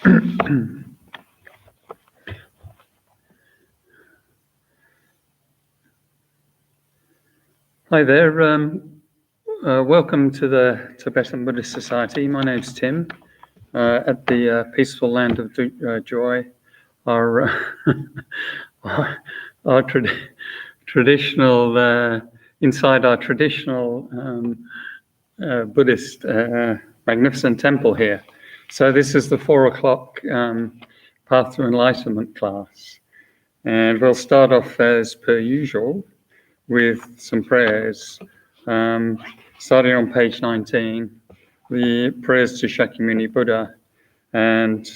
Hi there. Welcome to the Tibetan Buddhist Society. My name's Tim. At the peaceful land of joy, our traditional inside our traditional Buddhist magnificent temple here. So this is the 4 o'clock Path to Enlightenment class, and we'll start off as per usual with some prayers, starting on page 19, the prayers to Shakyamuni Buddha, and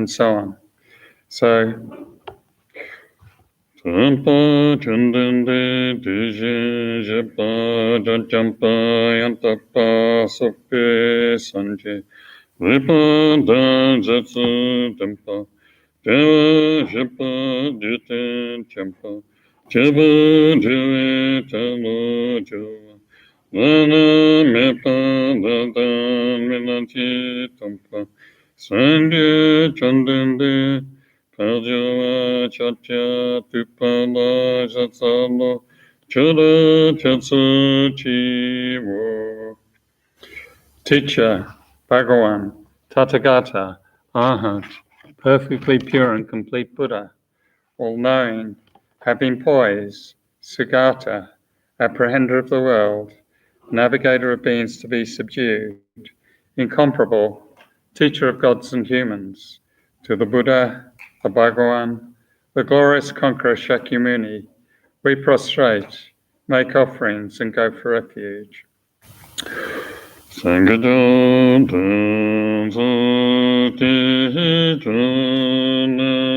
so on. So, Tampa Chundande Dije Jepa Jampa Yantapa Sope Sanje Vipa Da Jetsu Tempa Deva Jepa Dute Champa Jeba Jue Talo Jua Nana Mepa Dada Minati Tampa Sandye Chandende Kajawa Chatya Tupala Jatsalo Choda Chatsu Chiwo. Teacher, Bhagawan, Tathagata, Arhat, perfectly pure and complete Buddha, all-knowing, having poise, Sugata, apprehender of the world, navigator of beings to be subdued, incomparable, teacher of gods and humans, to the Buddha, the Bhagawan, the glorious conqueror Shakyamuni, we prostrate, make offerings, and go for refuge. Sangadam Tanzati Janana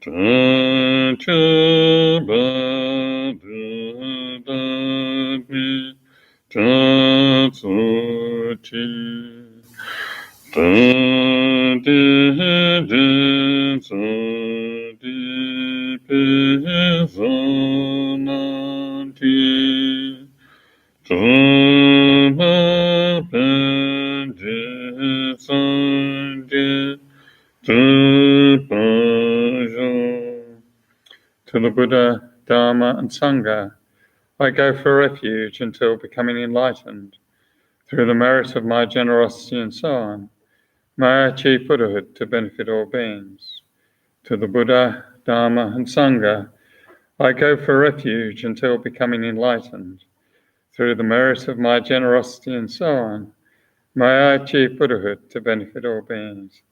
Tachabadadami Tatsuchi Tadiditsudipizanati Tama Pendisandi Tupajo. To the Buddha, Dharma, and Sangha, I go for refuge until becoming enlightened. Through the merit of my generosity and so on, may I achieve Buddhahood to benefit all beings. To the Buddha, Dharma, and Sangha, I go for refuge until becoming enlightened. Through the merit of my generosity and so on, may I achieve Buddhahood to benefit all beings.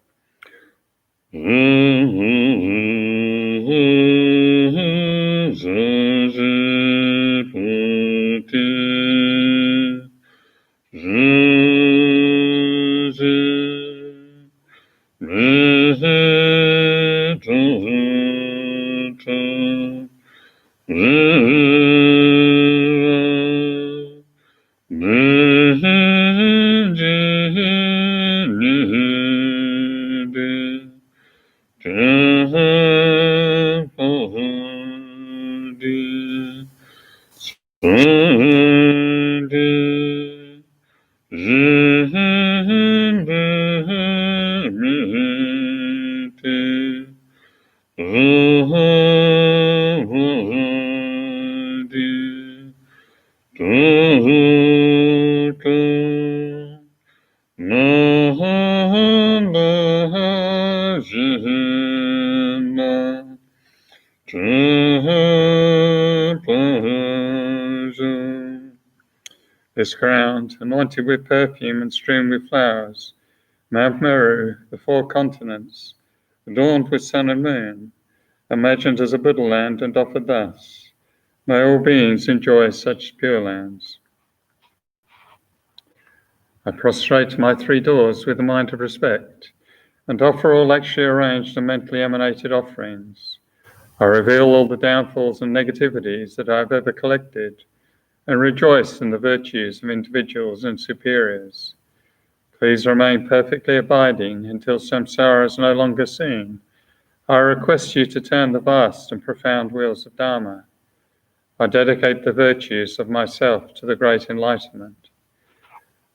Is crowned, anointed with perfume and strewn with flowers, Mount Meru, the 4 continents, adorned with sun and moon, imagined as a Buddha land and offered thus. May all beings enjoy such pure lands. I prostrate my 3 doors with a mind of respect and offer all actually arranged and mentally emanated offerings. I reveal all the downfalls and negativities that I have ever collected and rejoice in the virtues of individuals and superiors. Please remain perfectly abiding until samsara is no longer seen. I request you to turn the vast and profound wheels of Dharma. I dedicate the virtues of myself to the great enlightenment.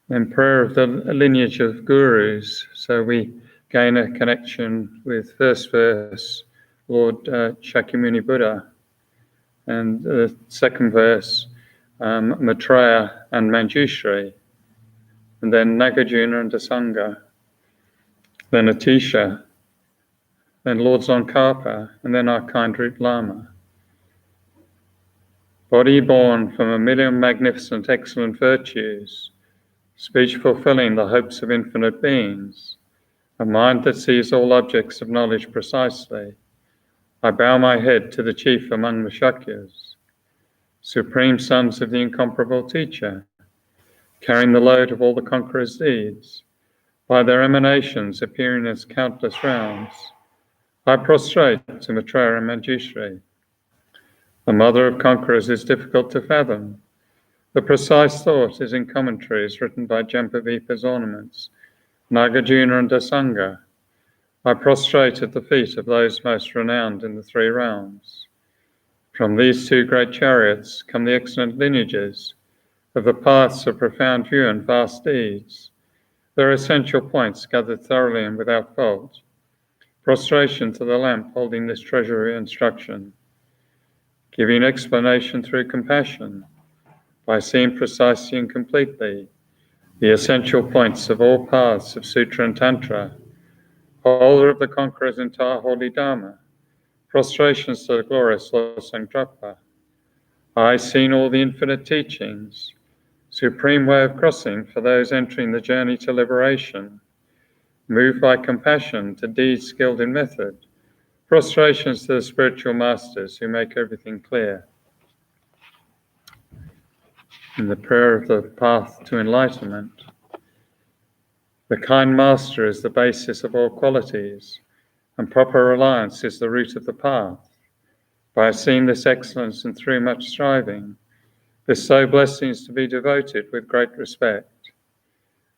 Then prayer of the lineage of gurus. So we gain a connection with first verse, Lord Shakyamuni Buddha, and the second verse, Maitreya and Manjushri, and then Nagarjuna and Asanga, then Atisha, then Lord Tsongkhapa, and then our kind root Lama. Body born from a million magnificent, excellent virtues, speech fulfilling the hopes of infinite beings, a mind that sees all objects of knowledge precisely, I bow my head to the chief among the Shakyas, supreme sons of the incomparable teacher, carrying the load of all the conqueror's deeds, by their emanations appearing as countless rounds. I prostrate to Maitreya and Manjushri. The mother of conquerors is difficult to fathom. The precise thought is in commentaries written by Jampavipa's ornaments, Nagarjuna and Asanga. I prostrate at the feet of those most renowned in the three realms. From these two great chariots come the excellent lineages of the paths of profound view and vast deeds, their essential points gathered thoroughly and without fault. Prostration to the lamp holding this treasury instruction, giving explanation through compassion, by seeing precisely and completely the essential points of all paths of Sutra and Tantra, holder of the conqueror's entire holy Dharma, prostrations to the glorious Lord Tsongkhapa. I, seen all the infinite teachings, supreme way of crossing for those entering the journey to liberation, moved by compassion to deeds skilled in method, prostrations to the spiritual masters who make everything clear. In the prayer of the path to enlightenment, the kind master is the basis of all qualities, and proper reliance is the root of the path. By seeing this excellence and through much striving, bestow blessings to be devoted with great respect.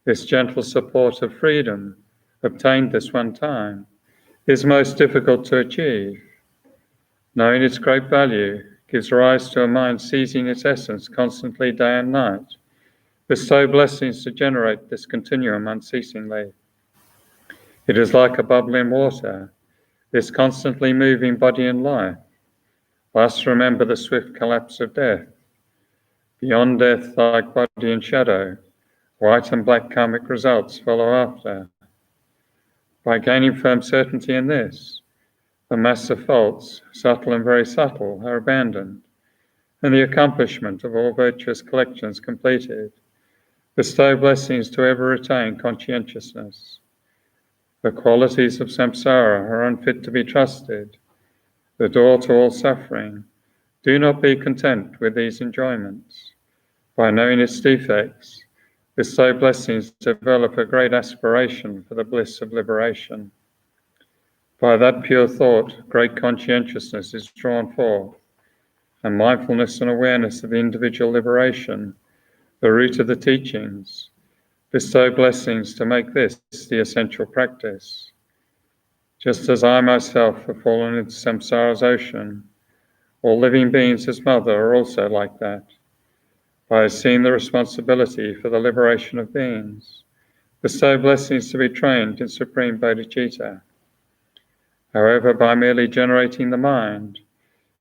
This gentle support of freedom, obtained this one time, is most difficult to achieve. Knowing its great value gives rise to a mind seizing its essence constantly day and night. Bestow blessings to generate this continuum unceasingly. It is like a bubble in water, this constantly moving body and life. Thus remember the swift collapse of death. Beyond death, like body and shadow, white and black karmic results follow after. By gaining firm certainty in this, the mass of faults, subtle and very subtle, are abandoned, and the accomplishment of all virtuous collections completed. Bestow blessings to ever retain conscientiousness. The qualities of samsara are unfit to be trusted, the door to all suffering. Do not be content with these enjoyments. By knowing its defects, bestow blessings to develop a great aspiration for the bliss of liberation. By that pure thought, great conscientiousness is drawn forth, and mindfulness and awareness of the individual liberation, the root of the teachings. Bestow blessings to make this the essential practice. Just as I myself have fallen into samsara's ocean, all living beings as mother are also like that. By seeing the responsibility for the liberation of beings, bestow blessings to be trained in supreme bodhicitta. However, by merely generating the mind,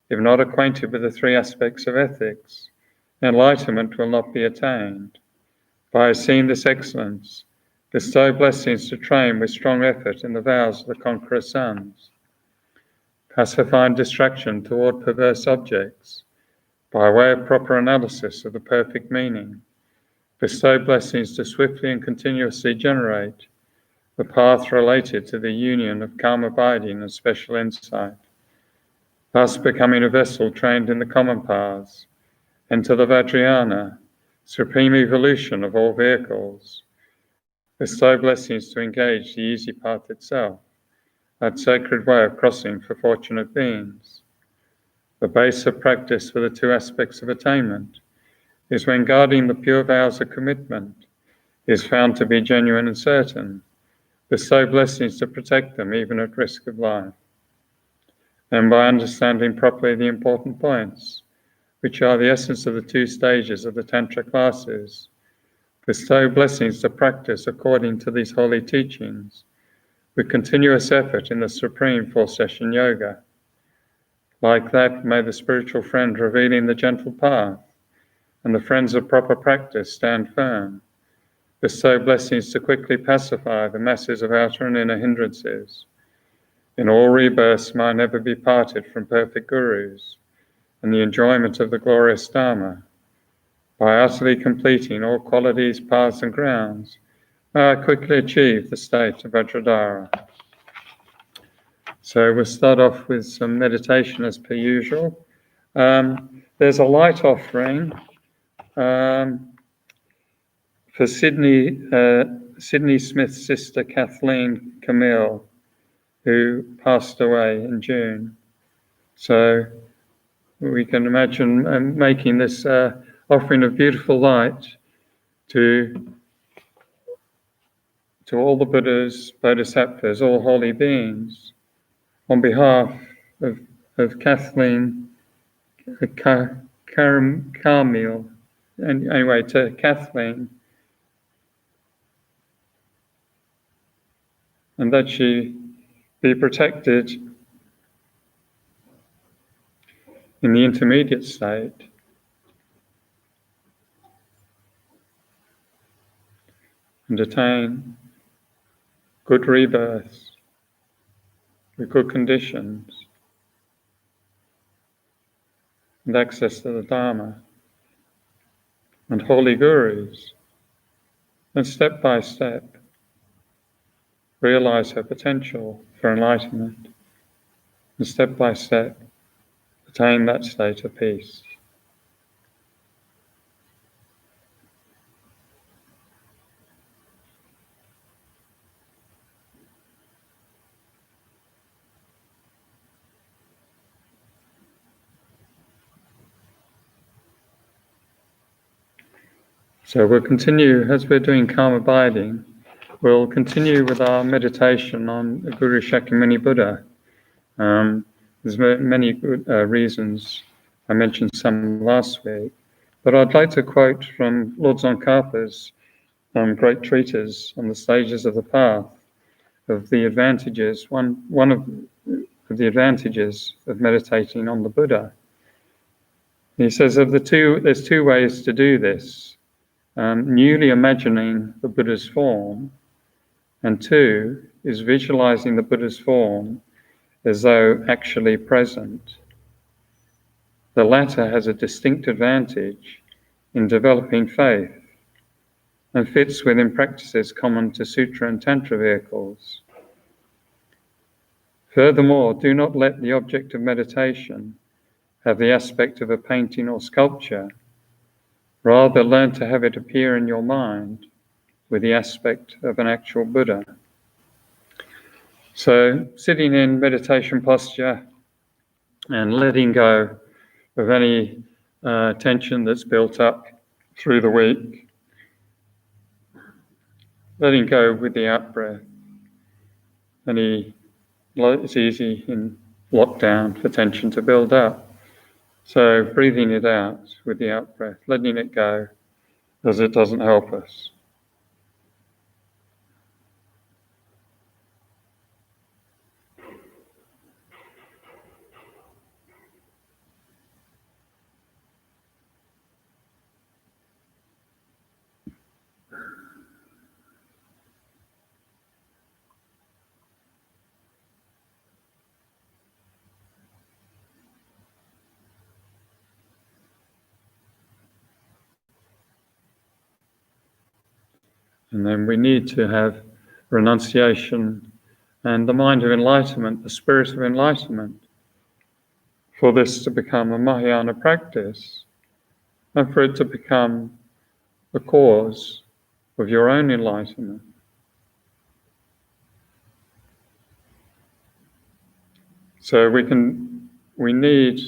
if not acquainted with the three aspects of ethics, enlightenment will not be attained. By seeing this excellence, bestow blessings to train with strong effort in the vows of the conqueror's sons. Pacifying distraction toward perverse objects, by way of proper analysis of the perfect meaning, bestow blessings to swiftly and continuously generate the path related to the union of calm abiding and special insight, thus becoming a vessel trained in the common paths, and to the Vajrayana, supreme evolution of all vehicles. Bestow blessings to engage the easy path itself, that sacred way of crossing for fortunate beings. The base of practice for the two aspects of attainment is when guarding the pure vows of commitment is found to be genuine and certain. Bestow blessings to protect them even at risk of life. And by understanding properly the important points, which are the essence of the two stages of the Tantra classes, Bestow blessings to practice according to these holy teachings, with continuous effort in the supreme four-session yoga. Like that, may the spiritual friend revealing the gentle path and the friends of proper practice stand firm. Bestow blessings to quickly pacify the masses of outer and inner hindrances. In all rebirths, may I never be parted from perfect gurus and the enjoyment of the glorious Dharma. By utterly completing all qualities, paths, and grounds, may I quickly achieve the state of Vajradhara. So we'll start off with some meditation as per usual. There's a light offering for Sydney Smith's sister Kathleen Camille, who passed away in June. So we can imagine making this offering of beautiful light to all the Buddhas, Bodhisattvas, all holy beings, on behalf of Kathleen Carmel, and anyway, to Kathleen, and that she be protected in the intermediate state, and attain good rebirths with good conditions and access to the Dharma and holy gurus, and step by step realize her potential for enlightenment, and step by step attain that state of peace. So we'll continue, as we're doing calm abiding, we'll continue with our meditation on the Guru Shakyamuni Buddha. There's many good reasons. I mentioned some last week, but I'd like to quote from Lord Tsongkhapa's great treatise on the stages of the path, of the advantages, one of the advantages of meditating on the Buddha. He says there's two ways to do this. Newly imagining the Buddha's form, and two is visualizing the Buddha's form as though actually present. The latter has a distinct advantage in developing faith and fits within practices common to Sutra and Tantra vehicles. Furthermore, do not let the object of meditation have the aspect of a painting or sculpture. Rather, learn to have it appear in your mind with the aspect of an actual Buddha. So, sitting in meditation posture and letting go of any tension that's built up through the week, letting go with the out-breath. It's easy in lockdown for tension to build up. So breathing it out with the out-breath, letting it go as it doesn't help us. And then we need to have renunciation and the mind of enlightenment, the spirit of enlightenment, for this to become a Mahayana practice and for it to become the cause of your own enlightenment. So we need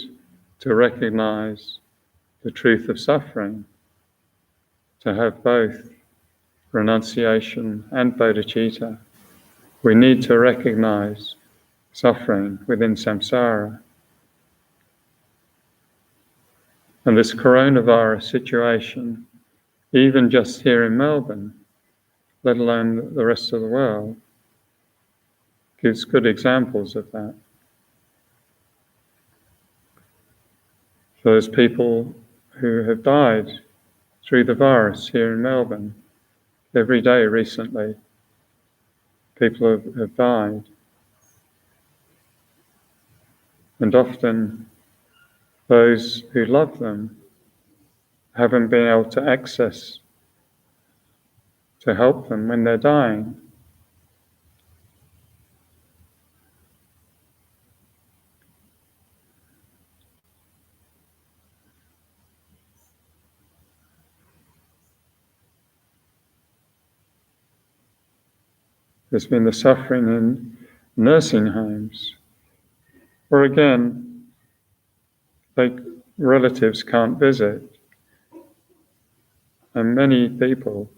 to recognize the truth of suffering, to have both renunciation and bodhicitta. We need to recognize suffering within samsara. And this coronavirus situation even just here in Melbourne, let alone the rest of the world, gives good examples of that. So there's people who have died through the virus here in Melbourne. Every day recently, people have died. And often those who love them haven't been able to access to help them when they're dying. There's been the suffering in nursing homes, where again, relatives can't visit. And many people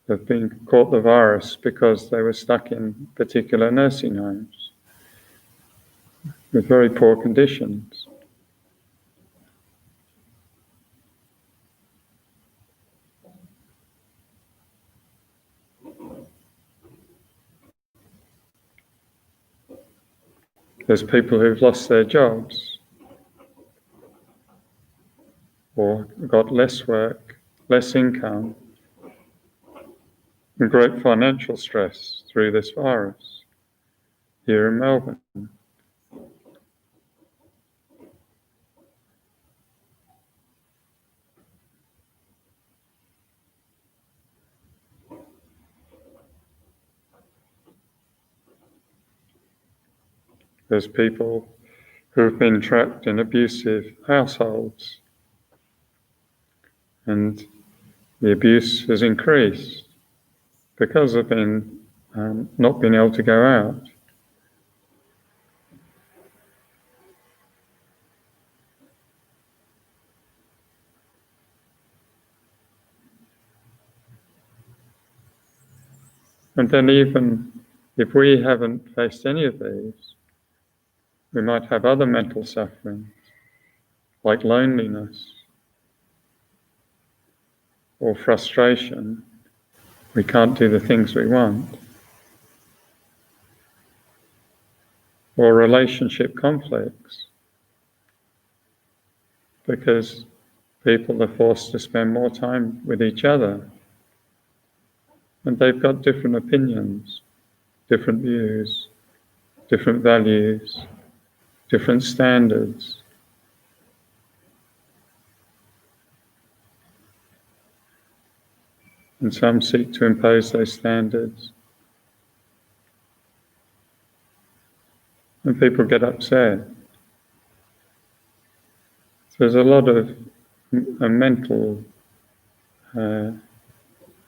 have been caught the virus because they were stuck in particular nursing homes with very poor conditions. There's people who've lost their jobs or got less work, less income, and great financial stress through this virus here in Melbourne. There's people who've been trapped in abusive households, and the abuse has increased because of not being able to go out. And then even if we haven't faced any of these, we might have other mental suffering, like loneliness or frustration. We can't do the things we want. Or relationship conflicts, because people are forced to spend more time with each other, and they've got different opinions, different views, different values, different standards. And some seek to impose those standards. And people get upset. So there's a lot of mental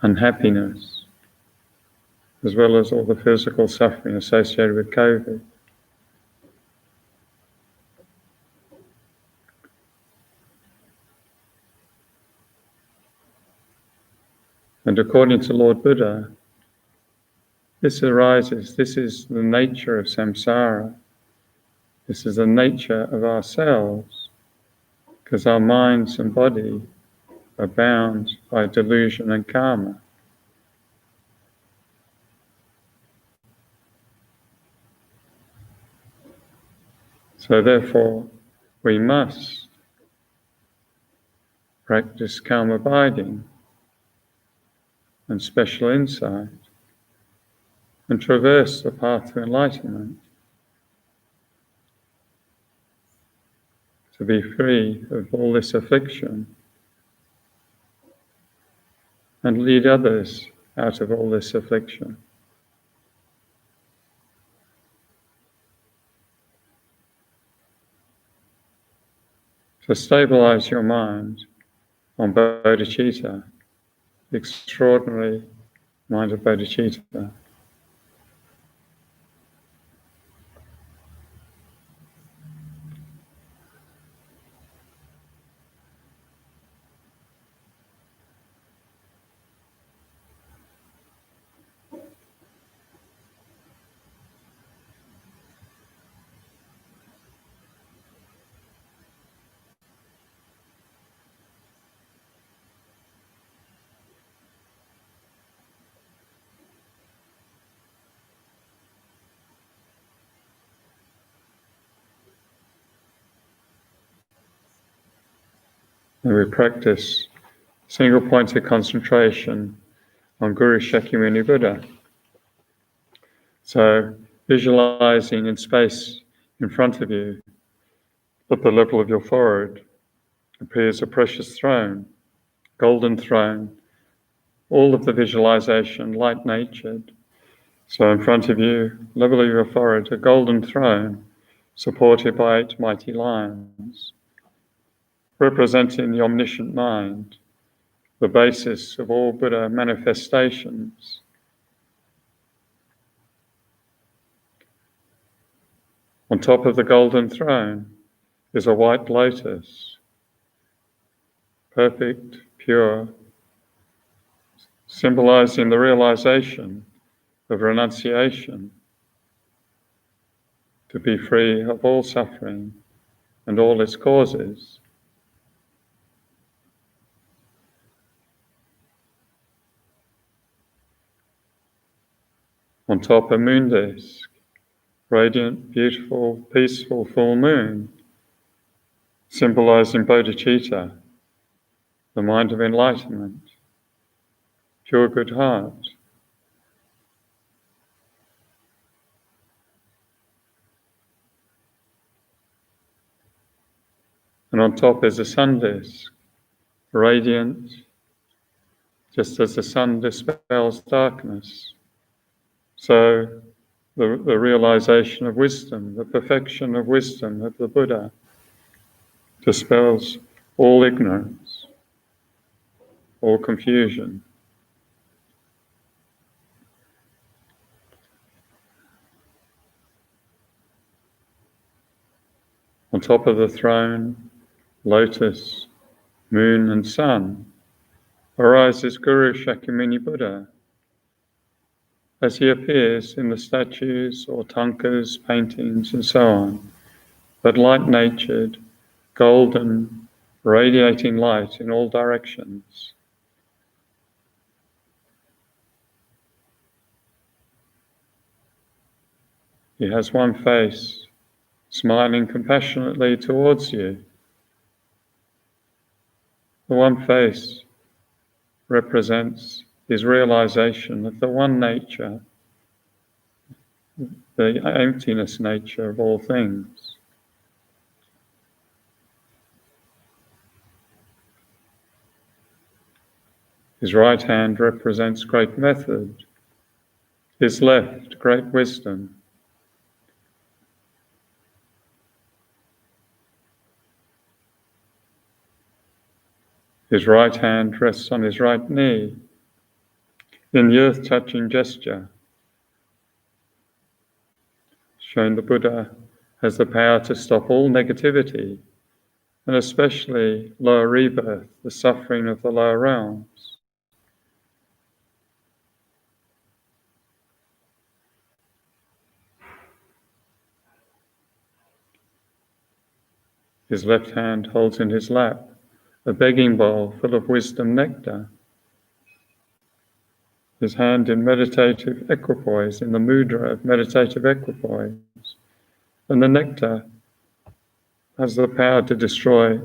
unhappiness, as well as all the physical suffering associated with COVID. And according to Lord Buddha, this is the nature of samsara. This is the nature of ourselves, because our minds and body are bound by delusion and karma. So therefore, we must practice calm abiding and special insight and traverse the path to enlightenment, to be free of all this affliction and lead others out of all this affliction. So stabilize your mind on bodhicitta, the extraordinary mind of bodhicitta. And we practice single-pointed concentration on Guru Shakyamuni Buddha. So visualizing in space in front of you, at the level of your forehead, appears a precious throne, golden throne, all of the visualization light-natured. So in front of you, level of your forehead, a golden throne supported by 8 mighty lions, representing the omniscient mind, the basis of all Buddha manifestations. On top of the golden throne is a white lotus, perfect, pure, symbolizing the realization of renunciation, to be free of all suffering and all its causes. On top a moon disk, radiant, beautiful, peaceful full moon, symbolizing bodhicitta, the mind of enlightenment, pure good heart. And on top is a sun disk, radiant, just as the sun dispels darkness. So the realization of wisdom, the perfection of wisdom of the Buddha, dispels all ignorance, all confusion. On top of the throne, lotus, moon and sun, arises Guru Shakyamuni Buddha as he appears in the statues or tankas, paintings and so on, but light-natured, golden, radiating light in all directions. He has one face, smiling compassionately towards you. The one face represents his realization of the one nature, the emptiness nature of all things. His right hand represents great method, his left, great wisdom. His right hand rests on his right knee in the earth-touching gesture, showing the Buddha has the power to stop all negativity, and especially lower rebirth, the suffering of the lower realms. His left hand holds in his lap a begging bowl full of wisdom nectar. His hand in meditative equipoise, in the mudra of meditative equipoise. And the nectar has the power to destroy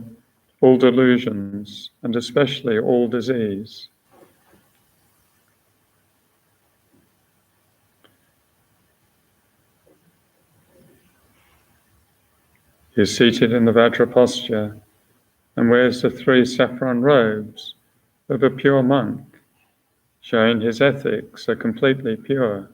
all delusions, and especially all disease. He is seated in the Vajra posture and wears the 3 saffron robes of a pure monk, showing his ethics are completely pure.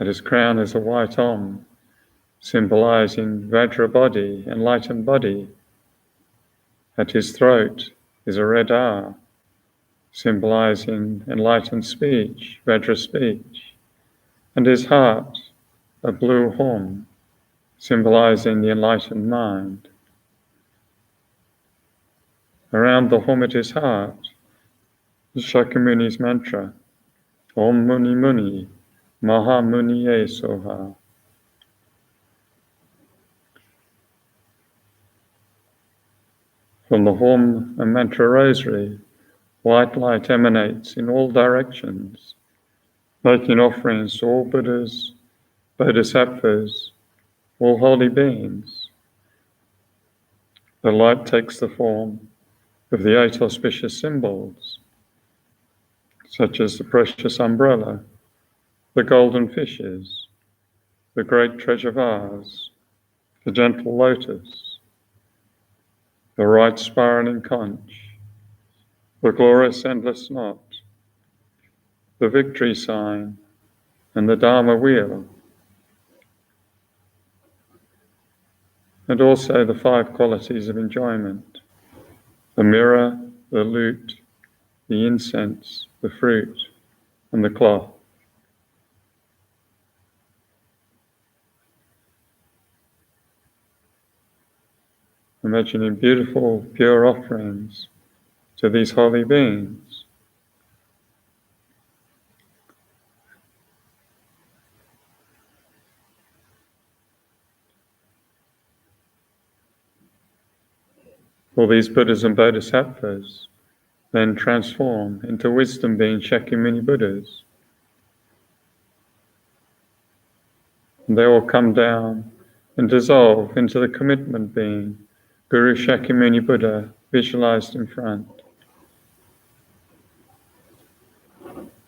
At his crown is a white Om, symbolizing Vajra body, enlightened body. At his throat is a red R, symbolizing enlightened speech, Vajra speech. And his heart, a blue Hom, symbolizing the enlightened mind. Around the Hom at his heart is Shakyamuni's mantra, Om Muni Muni, Maha Muni Ye Soha. From the Hom and mantra rosary, white light emanates in all directions, making offerings to all Buddhas, Bodhisattvas, all holy beings. The light takes the form of the 8 auspicious symbols, such as the precious umbrella, the golden fishes, the great treasure vase, the gentle lotus, the right spiraling conch, the glorious endless knot, the victory sign, and the Dharma wheel, and also the 5 qualities of enjoyment: the mirror, the lute, the incense, the fruit, and the cloth. Imagining beautiful, pure offerings to these holy beings. All these Buddhas and Bodhisattvas then transform into wisdom being Shakyamuni Buddhas. And they all come down and dissolve into the commitment being Guru Shakyamuni Buddha visualized in front.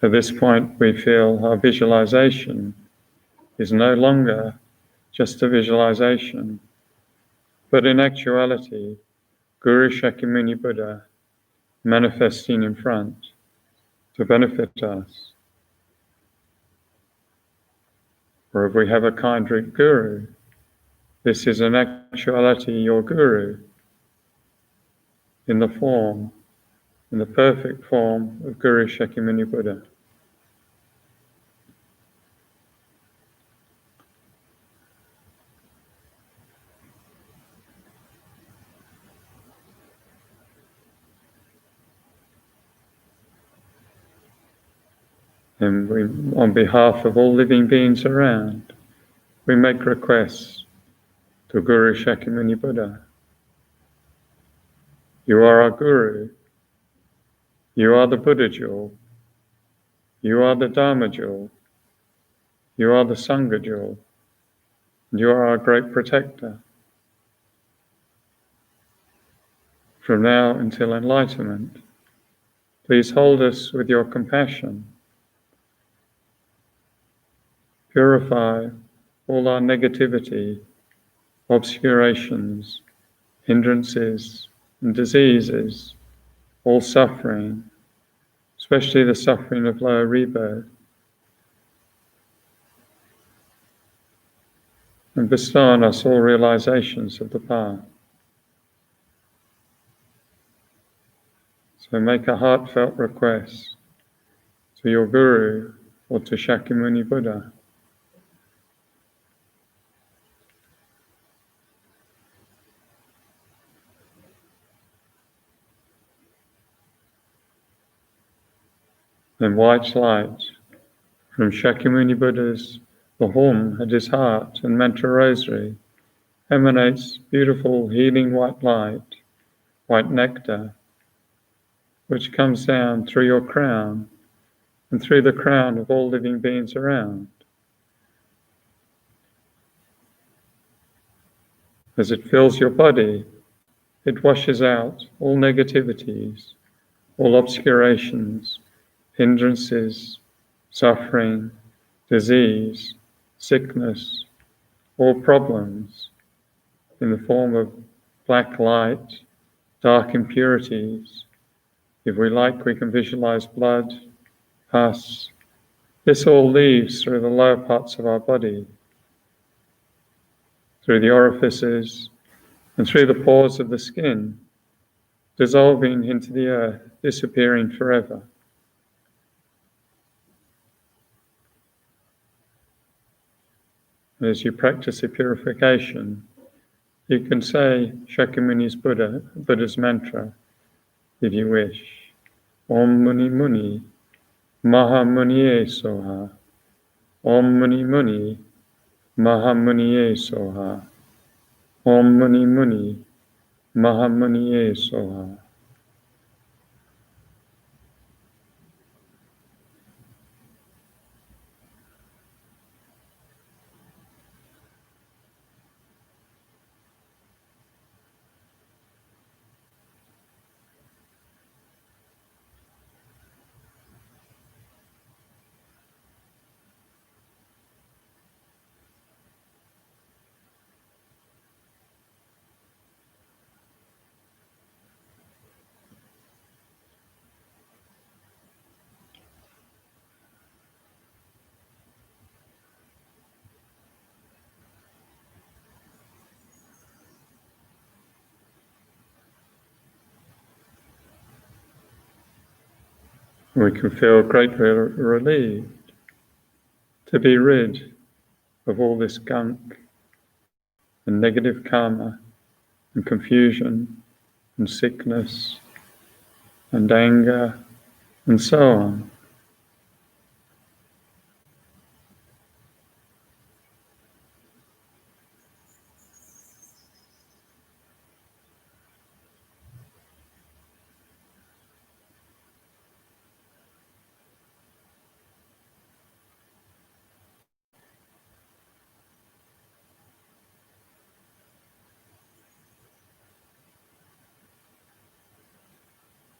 At this point, we feel our visualization is no longer just a visualization, but in actuality, Guru Shakyamuni Buddha manifesting in front to benefit us. Or if we have a kind guru, this is in actuality your guru in the perfect form of Guru Shakyamuni Buddha. And we, on behalf of all living beings around, we make requests to Guru Shakyamuni Buddha. You are our Guru. You are the Buddha jewel. You are the Dharma jewel. You are the Sangha jewel. And you are our great protector. From now until enlightenment, please hold us with your compassion. Purify all our negativity, obscurations, hindrances, and diseases, all suffering, especially the suffering of lower rebirth, and bestow on us all realizations of the path. So make a heartfelt request to your Guru or to Shakyamuni Buddha. Then white light from Shakyamuni Buddha's the home at his heart and mantra rosary emanates beautiful healing white light, white nectar, which comes down through your crown and through the crown of all living beings around. As it fills your body, it washes out all negativities, all obscurations, hindrances, suffering, disease, sickness, all problems in the form of black light, dark impurities. If we like, we can visualize blood, pus. This all leaves through the lower parts of our body, through the orifices and through the pores of the skin, dissolving into the earth, disappearing forever. As you practice the purification, you can say Shakyamuni's Buddha's mantra, if you wish. Om Muni Muni, Maha Muniye Soha. Om Muni Muni, Maha Muniye Soha. Om Muni Muni, Maha Muniye Soha. We can feel greatly relieved to be rid of all this gunk and negative karma and confusion and sickness and anger and so on.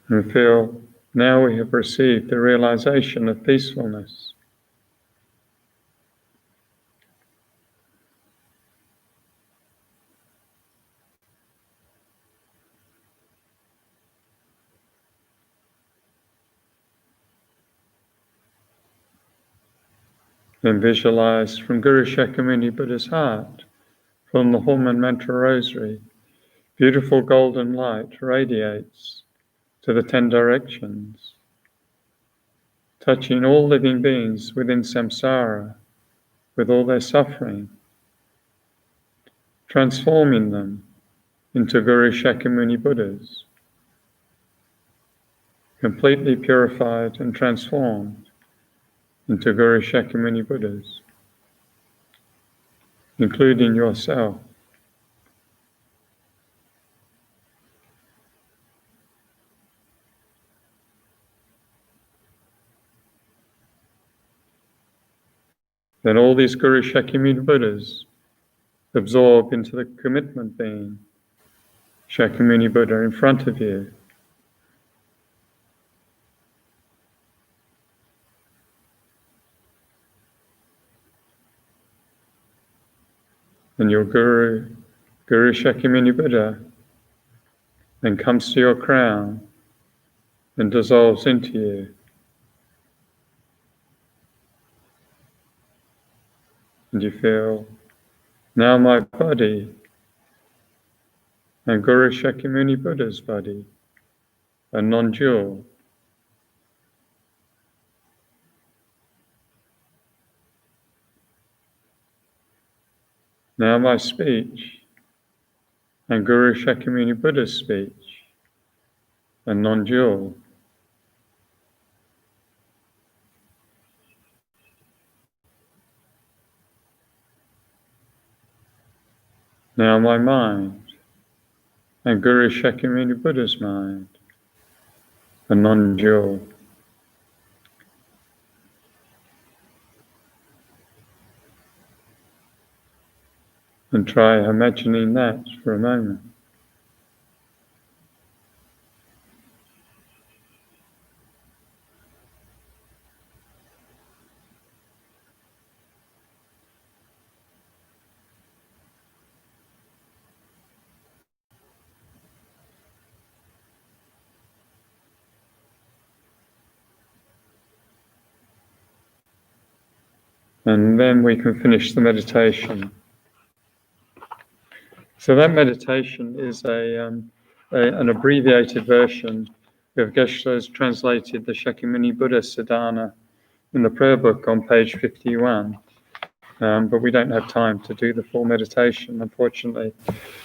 And feel now we have received the realization of peacefulness. Then visualize from Guru Shakyamuni Buddha's heart, from the Hum and Mantra Rosary, beautiful golden light radiates to the 10 directions, touching all living beings within samsara, with all their suffering, transforming them into Guru Shakyamuni Buddhas, completely purified and transformed into Guru Shakyamuni Buddhas, including yourself. Then all these Guru Shakyamuni Buddhas absorb into the commitment being, Shakyamuni Buddha in front of you. And your Guru Shakyamuni Buddha, then comes to your crown and dissolves into you. And you feel, now my body and Guru Shakyamuni Buddha's body are non-dual. Now my speech and Guru Shakyamuni Buddha's speech are non-dual. Now my mind and Guru Shakyamuni Buddha's mind are non-dual. And try imagining that for a moment. And then we can finish the meditation. So that meditation is an abbreviated version of Geshe's translated the Shakyamuni Buddha Sadhana in the prayer book on page 51. But we don't have time to do the full meditation, unfortunately.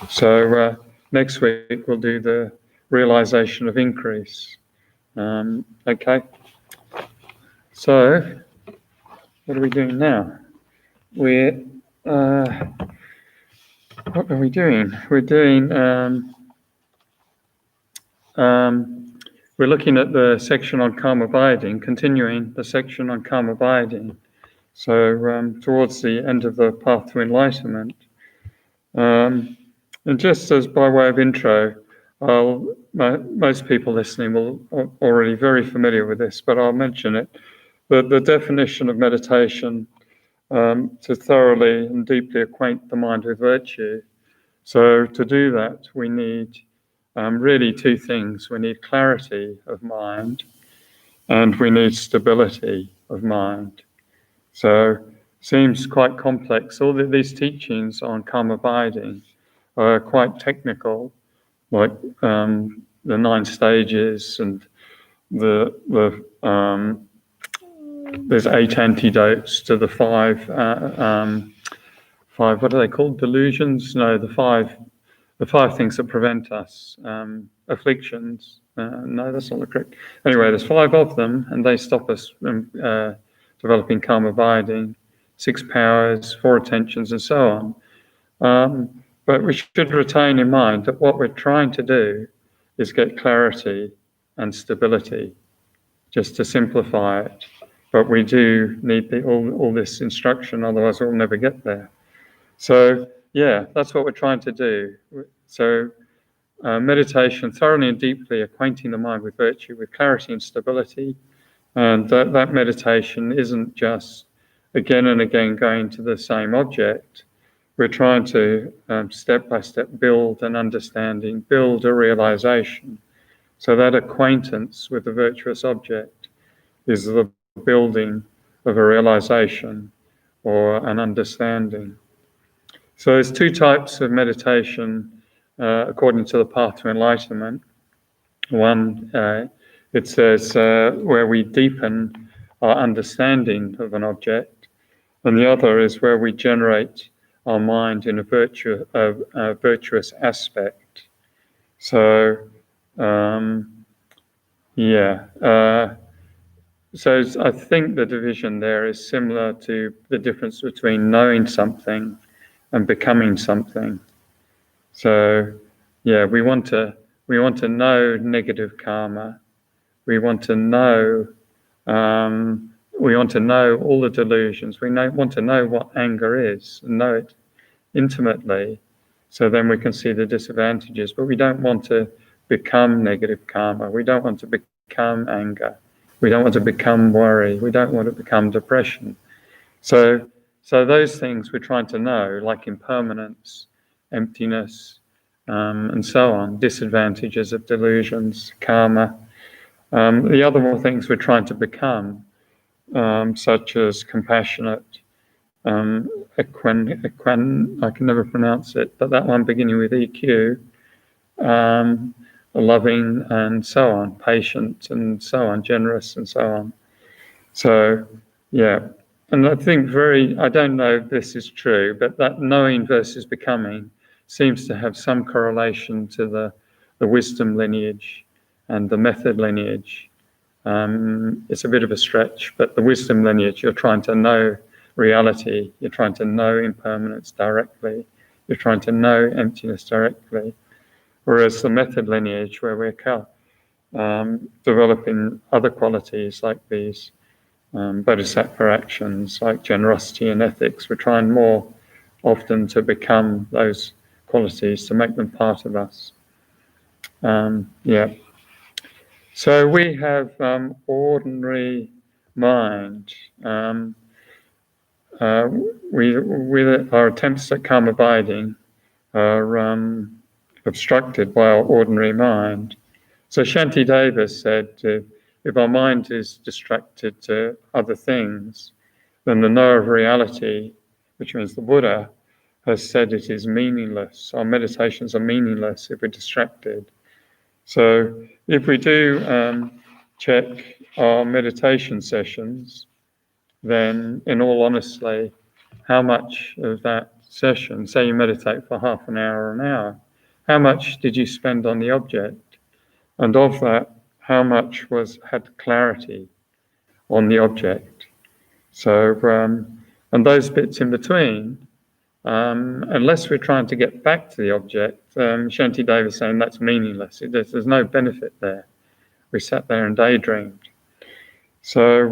So next week we'll do the realization of increase. Okay. So what are we doing now? What are we doing? We're doing. We're looking at the section on karma abiding, continuing the section on karma abiding. So towards the end of the path to enlightenment, and just as by way of intro, most people listening will already very familiar with this, but I'll mention it. The definition of meditation to thoroughly and deeply acquaint the mind with virtue. So to do that, we need really two things. We need clarity of mind, and we need stability of mind. So seems quite complex. All these teachings on karma abiding are quite technical, like the 9 stages and there's 8 antidotes to the 5 what are they called? Delusions? No, the five things that prevent us. Afflictions. No, that's not the correct. Anyway, there's 5 of them, and they stop us from developing karma abiding. 6 powers, 4 attentions, and so on. But we should retain in mind that what we're trying to do is get clarity and stability, just to simplify it. But we do need all this instruction, otherwise we'll never get there. So, yeah, that's what we're trying to do. So, meditation, thoroughly and deeply acquainting the mind with virtue, with clarity and stability. And that meditation isn't just again and again going to the same object. We're trying to step by step build an understanding, build a realization. So that acquaintance with the virtuous object is the building of a realization or an understanding. So there's 2 types of meditation according to the path to enlightenment. One, it says where we deepen our understanding of an object, and the other is where we generate our mind in a virtuous aspect. So, so I think the division there is similar to the difference between knowing something and becoming something. So, yeah, we want to know negative karma. We want to know all the delusions. We want to know what anger is and know it intimately, so then we can see the disadvantages. But we don't want to become negative karma. We don't want to become anger. We don't want to become worry. We don't want to become depression. So those things we're trying to know, like impermanence, emptiness, and so on, disadvantages of delusions, karma. The other things we're trying to become, such as compassionate, I can never pronounce it, but that one beginning with EQ, loving and so on, patient and so on, generous and so on. So, yeah. And I think I don't know if this is true, but that knowing versus becoming seems to have some correlation to the wisdom lineage and the method lineage. It's a bit of a stretch, but the wisdom lineage, you're trying to know reality, you're trying to know impermanence directly, you're trying to know emptiness directly. Whereas the method lineage, where we're developing other qualities like these bodhisattva actions, like generosity and ethics, we're trying more often to become those qualities, to make them part of us. So we have ordinary mind. With our attempts at calm abiding are obstructed by our ordinary mind. So Shantideva said, if our mind is distracted to other things, then the knower of reality, which means the Buddha, has said it is meaningless. Our meditations are meaningless if we're distracted. So if we do check our meditation sessions, then in all honesty, how much of that session, say you meditate for half an hour or an hour, how much did you spend on the object? And of that, how much had clarity on the object? So, and those bits in between, unless we're trying to get back to the object, Shantideva is saying that's meaningless. There's no benefit there. We sat there and daydreamed. So,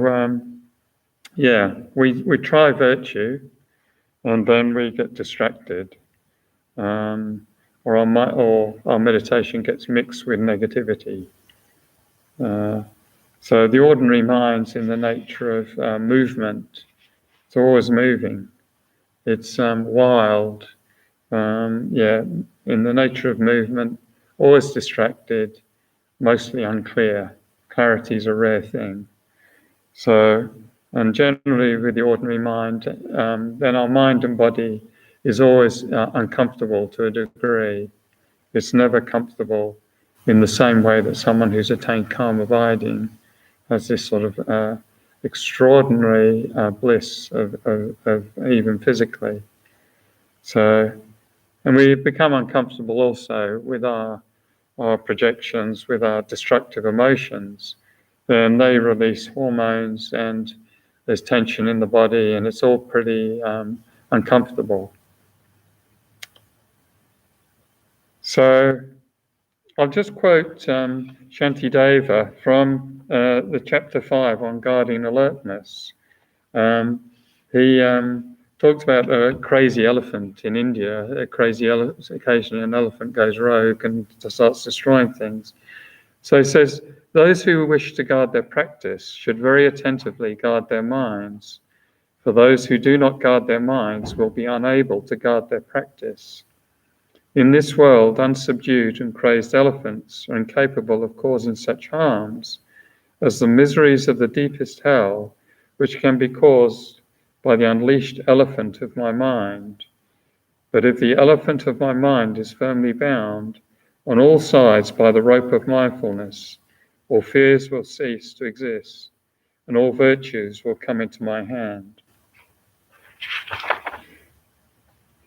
we try virtue, and then we get distracted, or our meditation gets mixed with negativity. So the ordinary mind's in the nature of movement. It's always moving. It's wild. In the nature of movement, always distracted, mostly unclear. Clarity is a rare thing. So, and generally with the ordinary mind, then our mind and body is always uncomfortable to a degree. It's never comfortable. in the same way that someone who's attained calm abiding has this sort of extraordinary bliss of even physically. So, and we become uncomfortable also with our projections, with our destructive emotions. Then they release hormones and there's tension in the body, and it's all pretty uncomfortable. So I'll just quote Shantideva from the chapter 5 on guarding alertness. He talks about a crazy elephant in India. Occasionally an elephant goes rogue and starts destroying things. So he says, those who wish to guard their practice should very attentively guard their minds, for those who do not guard their minds will be unable to guard their practice. In this world, unsubdued and crazed elephants are incapable of causing such harms as the miseries of the deepest hell, which can be caused by the unleashed elephant of my mind. But if the elephant of my mind is firmly bound on all sides by the rope of mindfulness, all fears will cease to exist, and all virtues will come into my hand.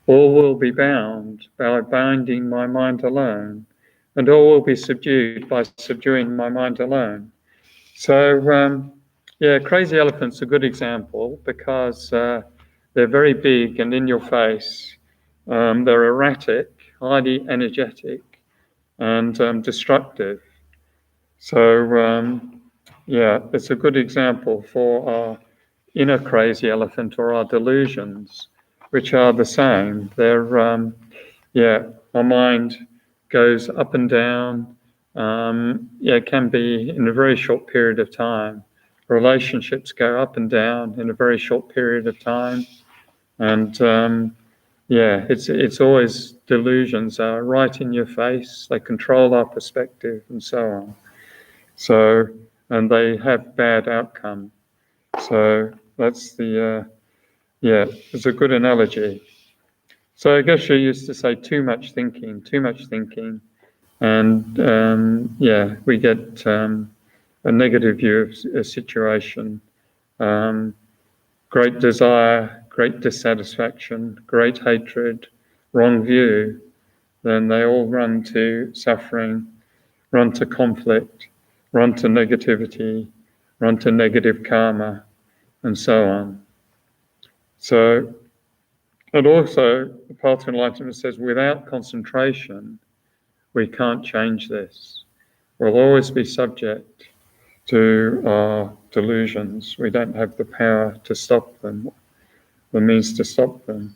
All will be bound by binding my mind alone, and all will be subdued by subduing my mind alone. So, crazy elephant's a good example because they're very big and in your face. They're erratic, highly energetic, and destructive. So, it's a good example for our inner crazy elephant or our delusions, which are the same. They're, our mind goes up and down. It can be in a very short period of time. Relationships go up and down in a very short period of time. And it's always delusions are right in your face. They control our perspective and so on. So, and they have bad outcome. So that's it's a good analogy. So Geshe used to say too much thinking, and we get a negative view of a situation. Great desire, great dissatisfaction, great hatred, wrong view, then they all run to suffering, run to conflict, run to negativity, run to negative karma, and so on. So, and also, the path to enlightenment says, without concentration, we can't change this. We'll always be subject to our delusions. We don't have the power to stop them, the means to stop them.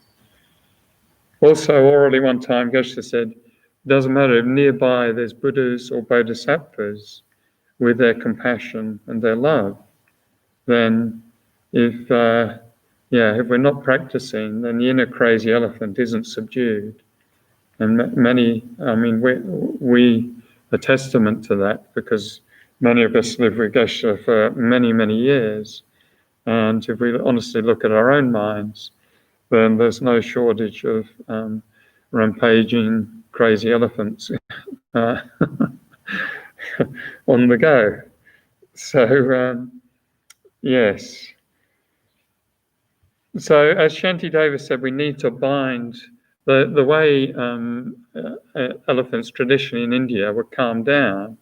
Also, orally one time, Geshe said, it doesn't matter if nearby there's Buddhas or Bodhisattvas with their compassion and their love, then if we're not practicing, then the inner crazy elephant isn't subdued. And we are testament to that because many of us live with Geshe for many, many years. And if we honestly look at our own minds, then there's no shortage of rampaging crazy elephants on the go. So, yes. So as Shantideva said, we need to bind the way elephants traditionally in India were calmed down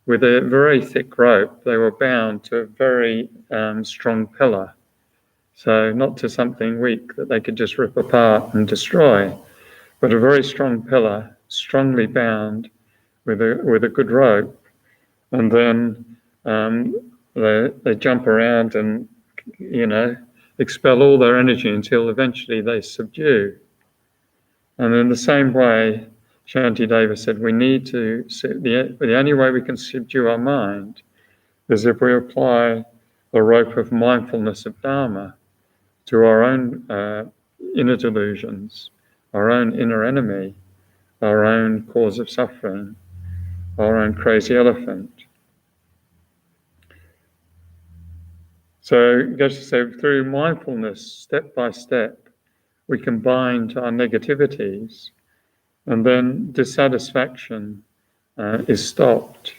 with a very thick rope. They were bound to a very strong pillar. So not to something weak that they could just rip apart and destroy, but a very strong pillar, strongly bound with a good rope. And then they jump around and, expel all their energy until eventually they subdue. And in the same way, Shantideva said, we need to, the only way we can subdue our mind is if we apply the rope of mindfulness of Dharma to our own inner delusions, our own inner enemy, our own cause of suffering, our own crazy elephant. So Geshe said, through mindfulness, step by step, we can bind our negativities, and then dissatisfaction is stopped,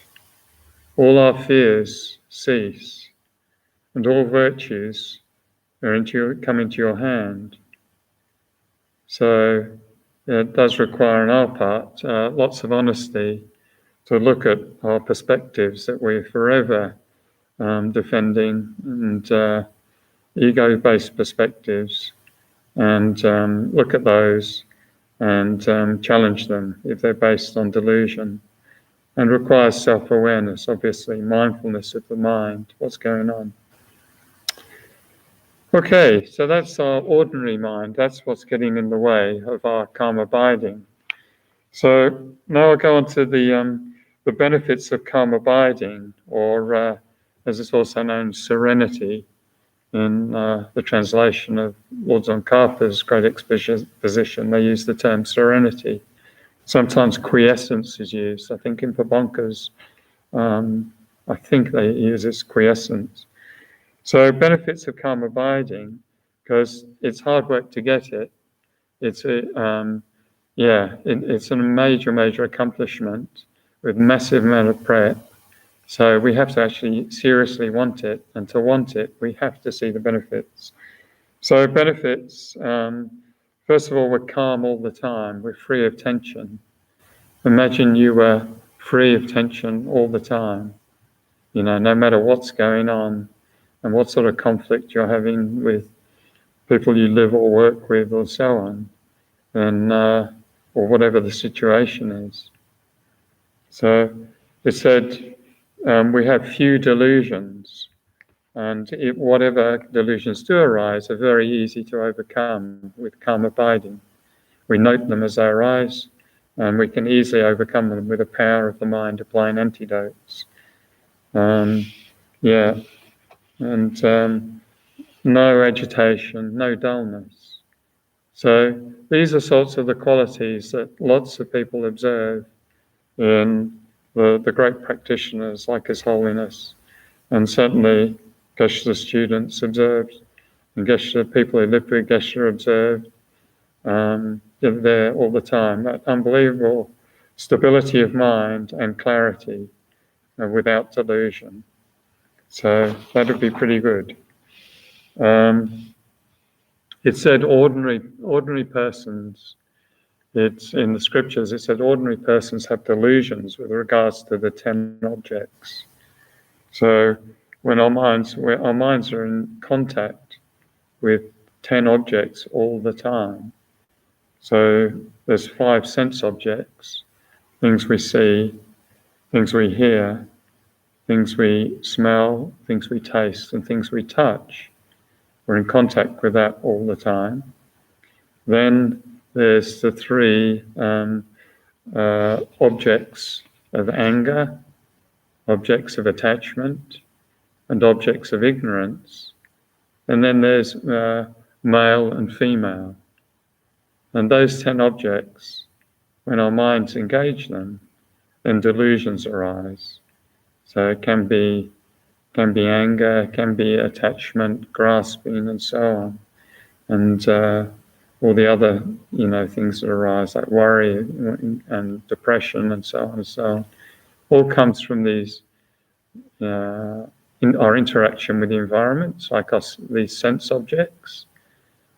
all our fears cease, and all virtues come into your hand. So it does require on our part lots of honesty to look at our perspectives that we're forever defending, and ego-based perspectives, and look at those and challenge them if they're based on delusion, and requires self-awareness, obviously, mindfulness of the mind, what's going on. Okay, so that's our ordinary mind. That's what's getting in the way of our calm abiding. So now I'll go on to the benefits of calm abiding, or as it's also known, serenity, in the translation of Lord Tsongkhapa's great exposition. They use the term serenity. Sometimes quiescence is used. I think in Pabonka's, I think they use this quiescence. So benefits of calm abiding, because it's hard work to get it. It's it's a major accomplishment with massive amount of prep. So we have to actually seriously want it, and to want it, we have to see the benefits. So benefits, first of all, we're calm all the time. We're free of tension. Imagine you were free of tension all the time, no matter what's going on and what sort of conflict you're having with people you live or work with or so on, and or whatever the situation is. So it said we have few delusions, and whatever delusions do arise are very easy to overcome with calm abiding. We note them as they arise, and we can easily overcome them with the power of the mind applying antidotes. No agitation, no dullness. So these are sorts of the qualities that lots of people observe in the great practitioners like His Holiness, and certainly Geshe students observed, and Geshe people who lived with Geshe observed. They're there all the time. That unbelievable stability of mind and clarity without delusion. So that would be pretty good. It said ordinary persons. It's in the scriptures. It said ordinary persons have delusions with regards to the 10 objects. So when our minds are in contact with 10 objects all the time. So there's 5 sense objects: things we see, things we hear, things we smell, things we taste, and things we touch. We're in contact with that all the time. Then there's the 3 objects of anger, objects of attachment, and objects of ignorance. And then there's male and female. And those 10 objects, when our minds engage them, then delusions arise. So it can be anger, can be attachment, grasping, and so on, and all the other things that arise, like worry and depression, and so on and so on. All comes from these in our interaction with the environment, like these sense objects,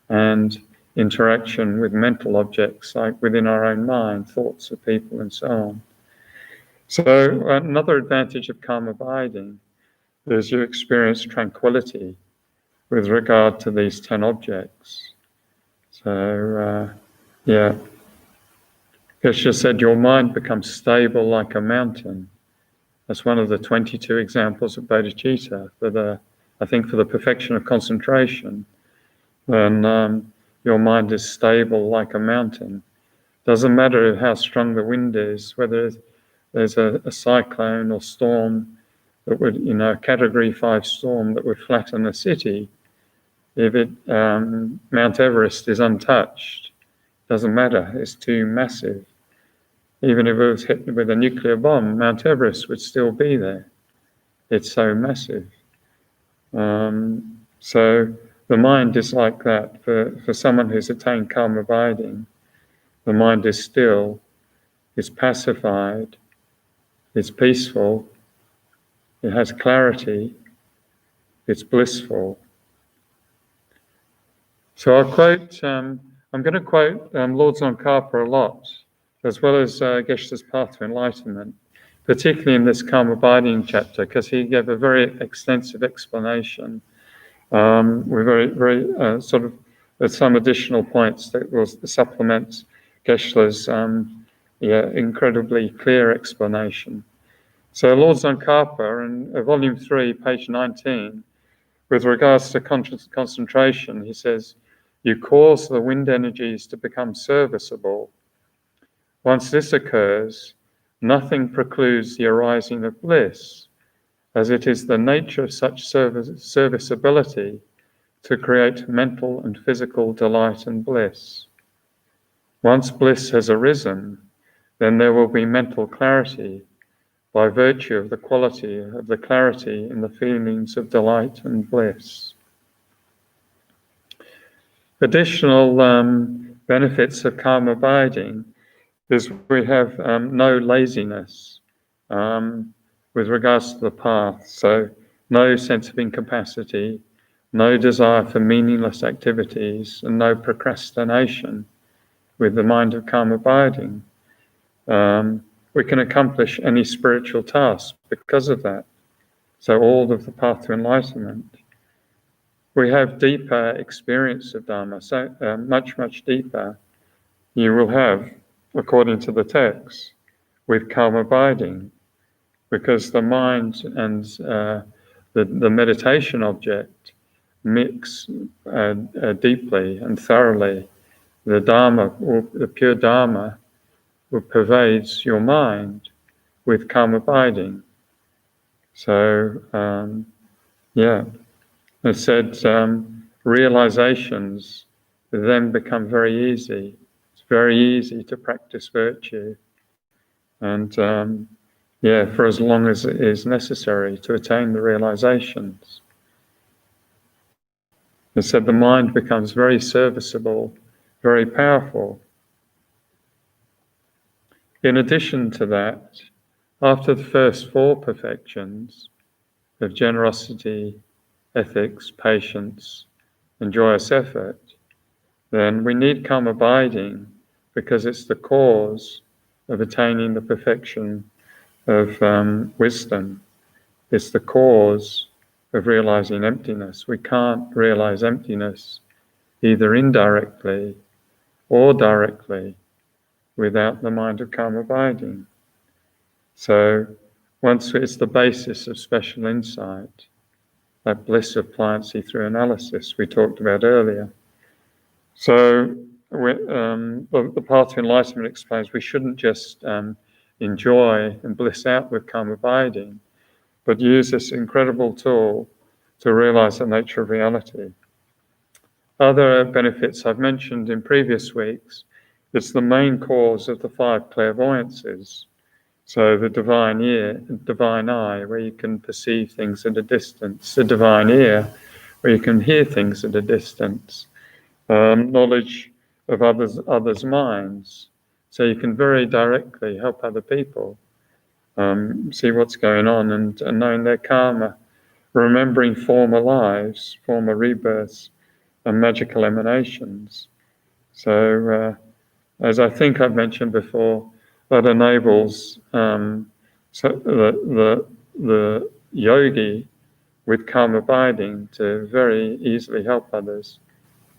and interaction with mental objects, like within our own mind, thoughts of people, and so on. So another advantage of calm abiding is you experience tranquility with regard to these 10 objects. So, Geshe said your mind becomes stable like a mountain. That's one of the 22 examples of bodhicitta for the perfection of concentration. When your mind is stable like a mountain. Doesn't matter how strong the wind is, whether there's a cyclone or storm that would, a Category 5 storm that would flatten a city. If Mount Everest is untouched, doesn't matter, it's too massive. Even if it was hit with a nuclear bomb, Mount Everest would still be there. It's so massive. So the mind is like that. For someone who's attained calm abiding, the mind is still, is pacified, it's peaceful, it has clarity, it's blissful. So I'll quote, I'm going to quote Lord Tsongkhapa a lot, as well as Geshe's Path to Enlightenment, particularly in this calm abiding chapter, because he gave a very extensive explanation with very sort of some additional points that will supplement Geshe's incredibly clear explanation. So Lord Tsongkhapa, in volume 3, page 19, with regards to concentration, he says, you cause the wind energies to become serviceable. Once this occurs, nothing precludes the arising of bliss, as it is the nature of such serviceability to create mental and physical delight and bliss. Once bliss has arisen, then there will be mental clarity by virtue of the quality of the clarity in the feelings of delight and bliss. Additional benefits of calm abiding is we have no laziness with regards to the path. So no sense of incapacity, no desire for meaningless activities, and no procrastination with the mind of calm abiding. We can accomplish any spiritual task because of that. So all of the path to enlightenment. We have deeper experience of Dharma, so much, much deeper you will have, according to the text, with calm abiding, because the mind and the meditation object mix deeply and thoroughly. The Dharma, or the pure Dharma, pervades your mind with calm abiding. So, it said realizations then become very easy. It's very easy to practice virtue, and for as long as it is necessary to attain the realizations. It said the mind becomes very serviceable, very powerful. In addition to that, after the first 4 perfections of generosity, ethics, patience, and joyous effort, then we need calm abiding because it's the cause of attaining the perfection of wisdom. It's the cause of realizing emptiness. We can't realize emptiness either indirectly or directly without the mind of calm abiding. So once it's the basis of special insight, that bliss of pliancy through analysis we talked about earlier. So the path to enlightenment explains we shouldn't just enjoy and bliss out with calm abiding, but use this incredible tool to realize the nature of reality. Other benefits I've mentioned in previous weeks, it's the main cause of the 5 clairvoyances. So the divine ear, divine eye, where you can perceive things at a distance, the divine ear, where you can hear things at a distance, knowledge of others' minds, so you can very directly help other people see what's going on and knowing their karma, remembering former lives, former rebirths, and magical emanations. So, as I think I've mentioned before, that enables the yogi with calm abiding to very easily help others.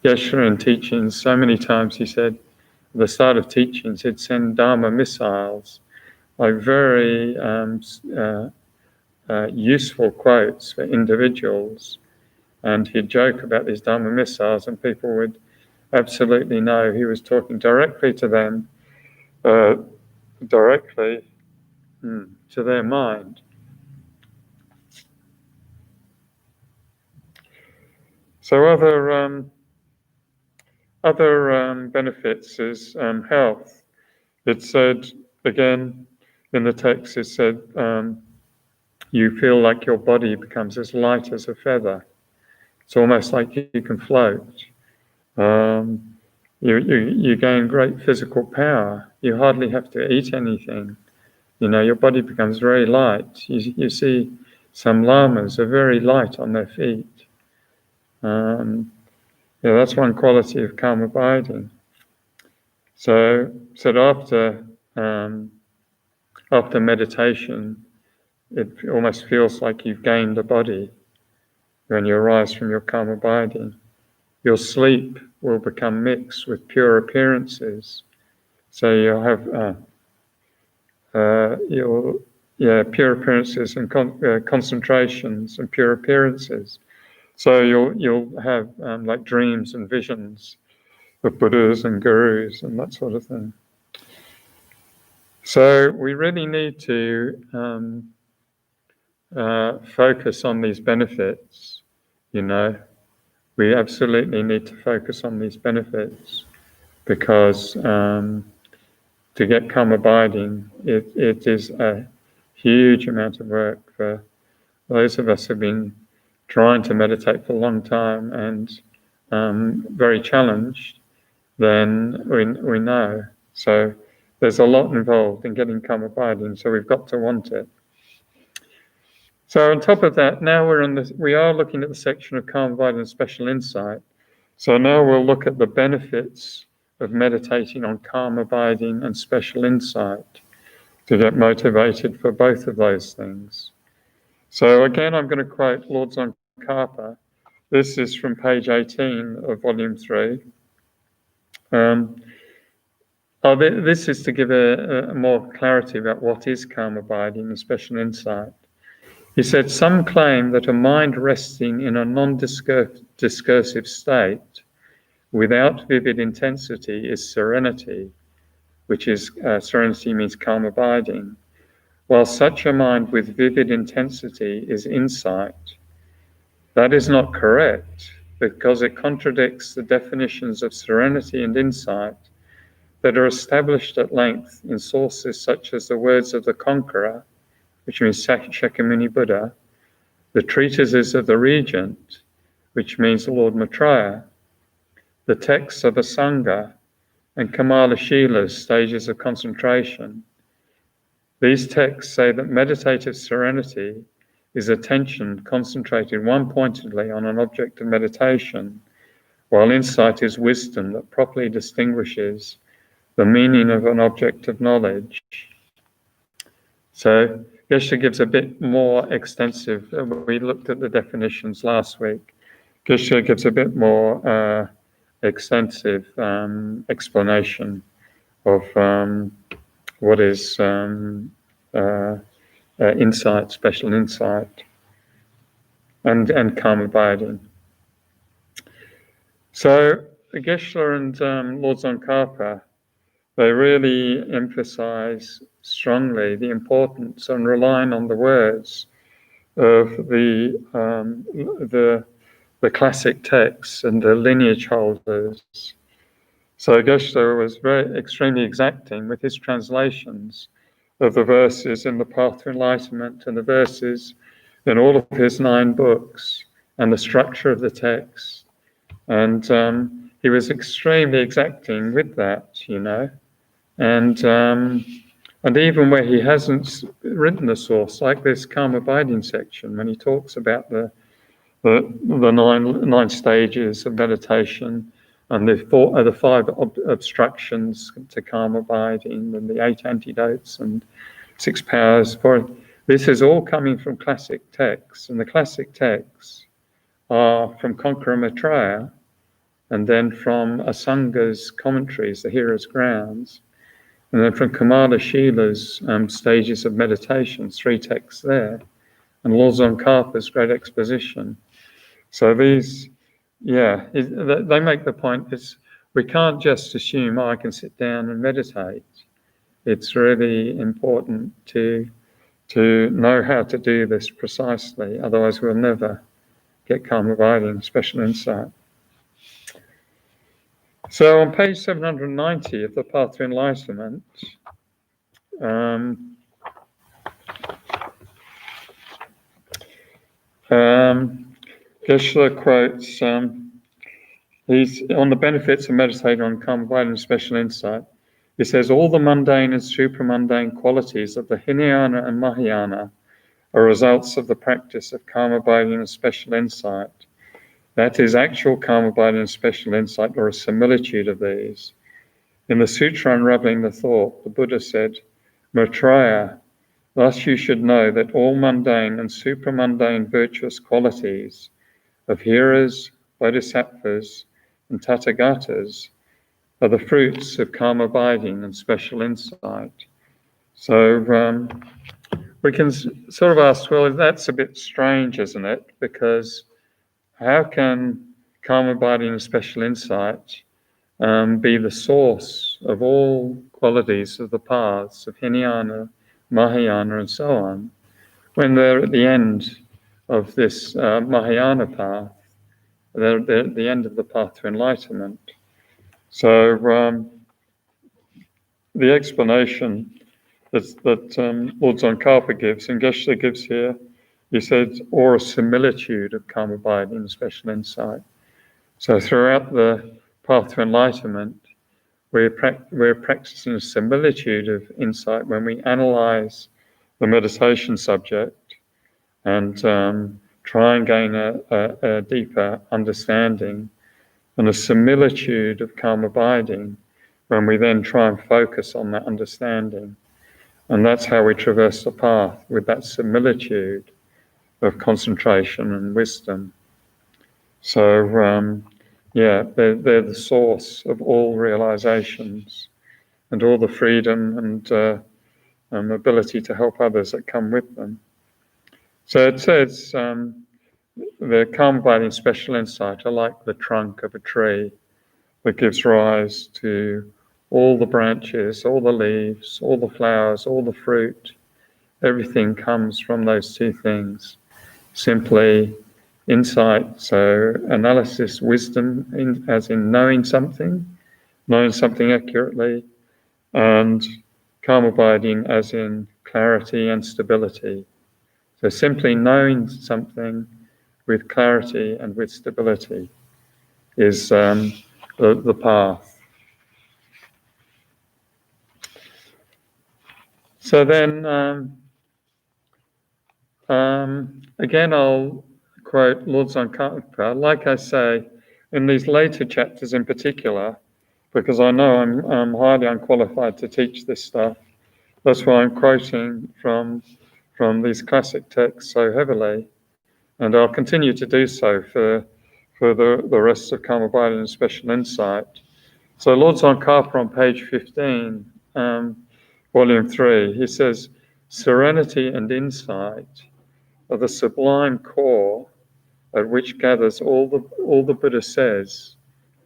Geshe in teachings, so many times he said, at the start of teachings, he'd send Dharma missiles, like very useful quotes for individuals. And he'd joke about these Dharma missiles, and people would absolutely know he was talking directly to them, directly to their mind. So other benefits is health. It said, again, in the text, it said, you feel like your body becomes as light as a feather. It's almost like you can float. You gain great physical power. You hardly have to eat anything. Your body becomes very light. You see some lamas are very light on their feet. That's one quality of calm abiding. So after meditation, it almost feels like you've gained a body when you arise from your calm abiding. Your sleep will become mixed with pure appearances. So you'll have pure appearances and concentrations and pure appearances. So you'll have like dreams and visions of Buddhas and gurus and that sort of thing. So we really need to focus on these benefits. We absolutely need to focus on these benefits because to get calm abiding, it is a huge amount of work for those of us who've been trying to meditate for a long time and very challenged. Then we know. So there's a lot involved in getting calm abiding. So we've got to want it. So on top of that, now we are looking at the section of calm abiding and special insight. So now we'll look at the benefits of meditating on calm abiding and special insight to get motivated for both of those things. So again, I'm going to quote Lord Tsongkhapa. This is from page 18 of volume 3. This is to give a more clarity about what is calm abiding and special insight. He said, some claim that a mind resting in a non-discursive state without vivid intensity is serenity, which is serenity means calm abiding, while such a mind with vivid intensity is insight. That is not correct because it contradicts the definitions of serenity and insight that are established at length in sources such as the words of the Conqueror, which means Shakyamuni Buddha, the treatises of the Regent, which means Lord Maitreya, the texts of the Sangha, and Kamala Shila's stages of concentration. These texts say that meditative serenity is attention concentrated one-pointedly on an object of meditation, while insight is wisdom that properly distinguishes the meaning of an object of knowledge. So Geshe gives a bit more extensive, we looked at the definitions last week. Geshe gives a bit more extensive explanation of what is insight, special insight, and calm abiding. So Geshe and Lord Tsongkhapa, they really emphasize strongly the importance on relying on the words of the classic texts and the lineage holders. So Geshe was extremely exacting with his translations of the verses in the Path to Enlightenment and the verses in all of his 9 books and the structure of the text. And he was extremely exacting with that, And even where he hasn't written the source, like this calm abiding section, when he talks about the 9 stages of meditation and the 5 obstructions to calm abiding and the 8 antidotes and 6 powers for it. This is all coming from classic texts, and the classic texts are from Conqueror Maitreya and then from Asanga's commentaries, the Hero's Grounds, and then from Kamala Shila's stages of meditation, 3 texts there, and Lord Tsongkhapa's great exposition. So these, they make the point is we can't just assume, I can sit down and meditate. It's really important to know how to do this precisely, otherwise we'll never get calm abiding, special insight. So on page 790 of the Path to Enlightenment, Geshe quotes, he's on the benefits of meditating on calm abiding and special insight. He says, all the mundane and supramundane qualities of the Hinayana and Mahayana are results of the practice of karma binding and special insight. That is actual karma binding and special insight, or a similitude of these. In the Sutra Unraveling the Thought, the Buddha said, Maitreya, thus you should know that all mundane and supramundane virtuous qualities of hearers, bodhisattvas, and tathagatas are the fruits of karma abiding and special insight. So we can sort of ask, well, that's a bit strange, isn't it? Because how can karma abiding and special insight be the source of all qualities of the paths of Hinayana, Mahayana, and so on, when they're at the end of this Mahayana path? They're at the end of the path to enlightenment. So the explanation that Lord Tsongkhapa gives, and Geshe gives here, he said, or a similitude of karma abiding and special insight. So throughout the path to enlightenment, we're practicing a similitude of insight when we analyze the meditation subject and try and gain a deeper understanding, and a similitude of karma abiding when we then try and focus on that understanding. And that's how we traverse the path, with that similitude of concentration and wisdom. So, they're the source of all realizations and all the freedom and ability to help others that come with them. So it says, the karma abiding special insight are like the trunk of a tree that gives rise to all the branches, all the leaves, all the flowers, all the fruit. Everything comes from those two things. Simply insight, so analysis, wisdom, as in knowing something accurately, and karma abiding as in clarity and stability. So simply knowing something with clarity and with stability is the path. So then, again, I'll quote Lord Tsongkhapa. Like I say, in these later chapters in particular, because I know I'm highly unqualified to teach this stuff, that's why I'm quoting from these classic texts so heavily, and I'll continue to do so for the rest of karma abiding and special insight. So Lord Tsongkhapa on page 15, volume 3, he says, serenity and insight are the sublime core at which gathers all the Buddha says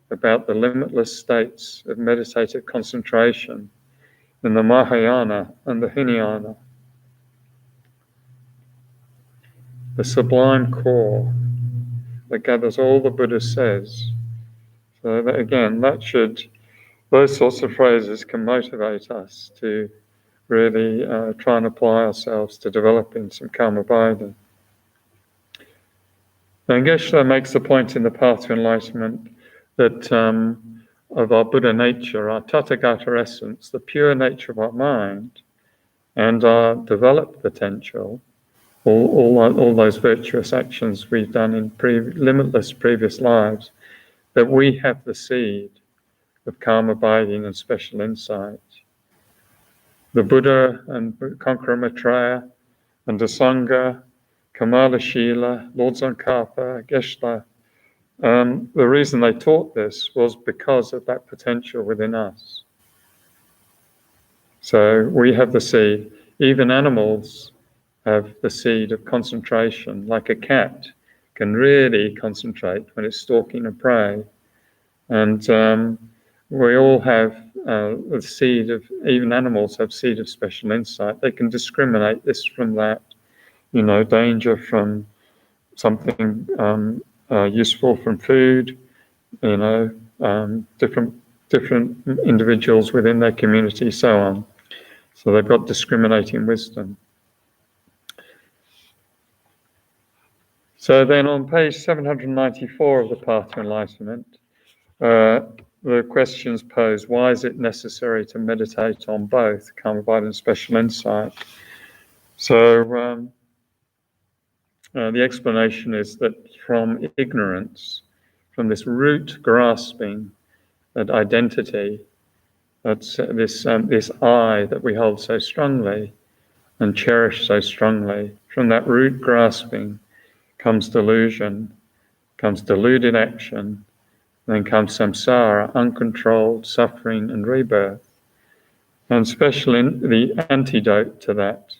about the limitless states of meditative concentration in the Mahayana and the Hinayana. The sublime core that gathers all the Buddha says. So that, again, those sorts of phrases can motivate us to really try and apply ourselves to developing some karma abiding. And Geshe makes the point in the Path to Enlightenment that of our Buddha nature, our Tathagata essence, the pure nature of our mind, and our developed potential, all those virtuous actions we've done in limitless previous lives, that we have the seed of karma abiding and special insight. The Buddha and Conqueror Maitreya and the Sangha, Kamala Shila, Lord Tsongkhapa, Geshe, the reason they taught this was because of that potential within us. So we have the seed. Even animals have the seed of concentration, like a cat can really concentrate when it's stalking a prey. And we all have the seed of, even animals have seed of special insight. They can discriminate this from that, danger from something useful from food, different individuals within their community, so on. So they've got discriminating wisdom. So then on page 794 of the Path to Enlightenment, the questions posed, why is it necessary to meditate on both karma abiding and special insight? So the explanation is that from ignorance, from this root grasping at identity, that's this I that we hold so strongly and cherish so strongly, from that root grasping comes delusion, comes deluded action, then comes samsara, uncontrolled suffering and rebirth. And the antidote to that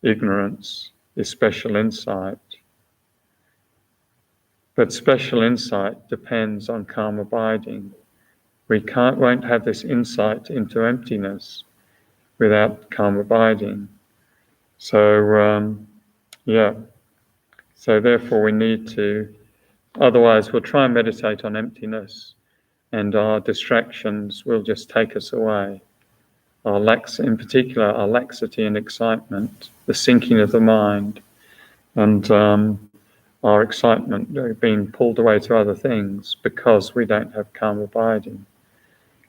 ignorance is special insight. But special insight depends on calm abiding. We won't have this insight into emptiness without calm abiding. So, so therefore we need to, otherwise we'll try and meditate on emptiness and our distractions will just take us away. In particular, our laxity and excitement, the sinking of the mind, and our excitement being pulled away to other things because we don't have calm abiding.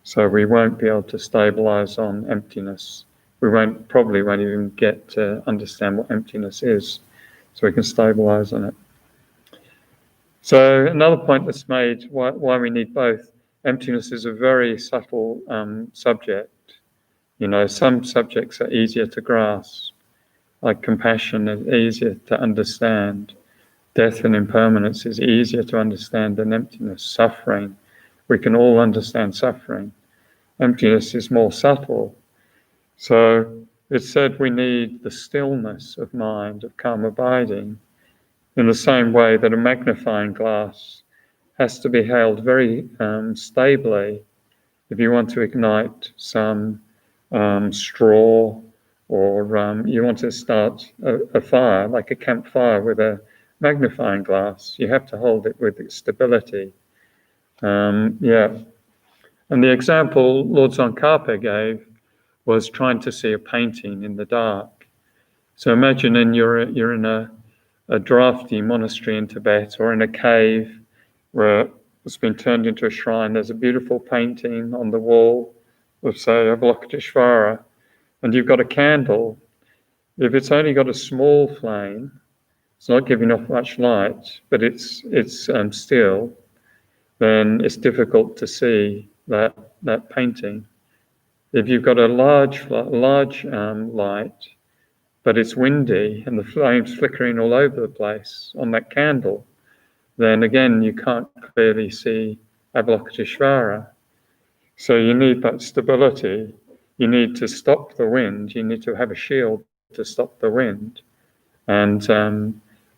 So we won't be able to stabilize on emptiness. We probably won't even get to understand what emptiness is, so we can stabilize on it. So another point that's made, why we need both. Emptiness is a very subtle subject. Some subjects are easier to grasp, like compassion is easier to understand. Death and impermanence is easier to understand than emptiness. Suffering, we can all understand suffering. Emptiness is more subtle. So it's said we need the stillness of mind, of calm abiding, in the same way that a magnifying glass has to be held very stably if you want to ignite some straw, or you want to start a fire, like a campfire with a magnifying glass. You have to hold it with its stability. And the example Lord Tsongkhapa gave was trying to see a painting in the dark. So imagine you're in a drafty monastery in Tibet or in a cave where it's been turned into a shrine. There's a beautiful painting on the wall of, say, Avalokiteshvara, and you've got a candle. If it's only got a small flame, it's not giving off much light, but it's still, then it's difficult to see that painting. If you've got a large light, but it's windy and the flame's flickering all over the place on that candle, then again you can't clearly see Avalokiteshvara. So you need that stability. You need to stop the wind. You need to have a shield to stop the wind. And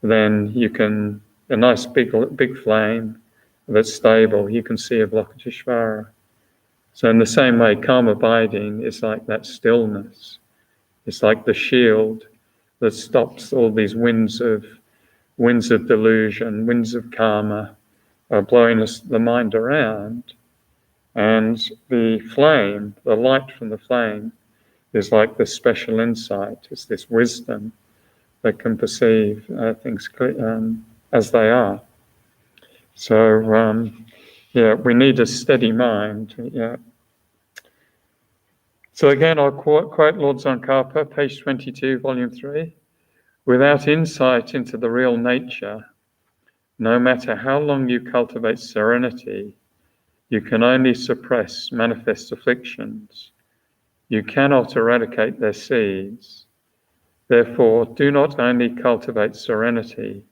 then you can, a nice big flame that's stable, you can see Avalokiteshvara. So in the same way, calm abiding is like that stillness. It's like the shield that stops all these winds of delusion, winds of karma, blowing the mind around. And the flame, the light from the flame, is like this special insight. It's this wisdom that can perceive things as they are. So, we need a steady mind. Yeah. So again, I'll quote Lord Tsongkhapa, page 22, volume 3. Without insight into the real nature, no matter how long you cultivate serenity, you can only suppress manifest afflictions. You cannot eradicate their seeds. Therefore, do not only cultivate serenity,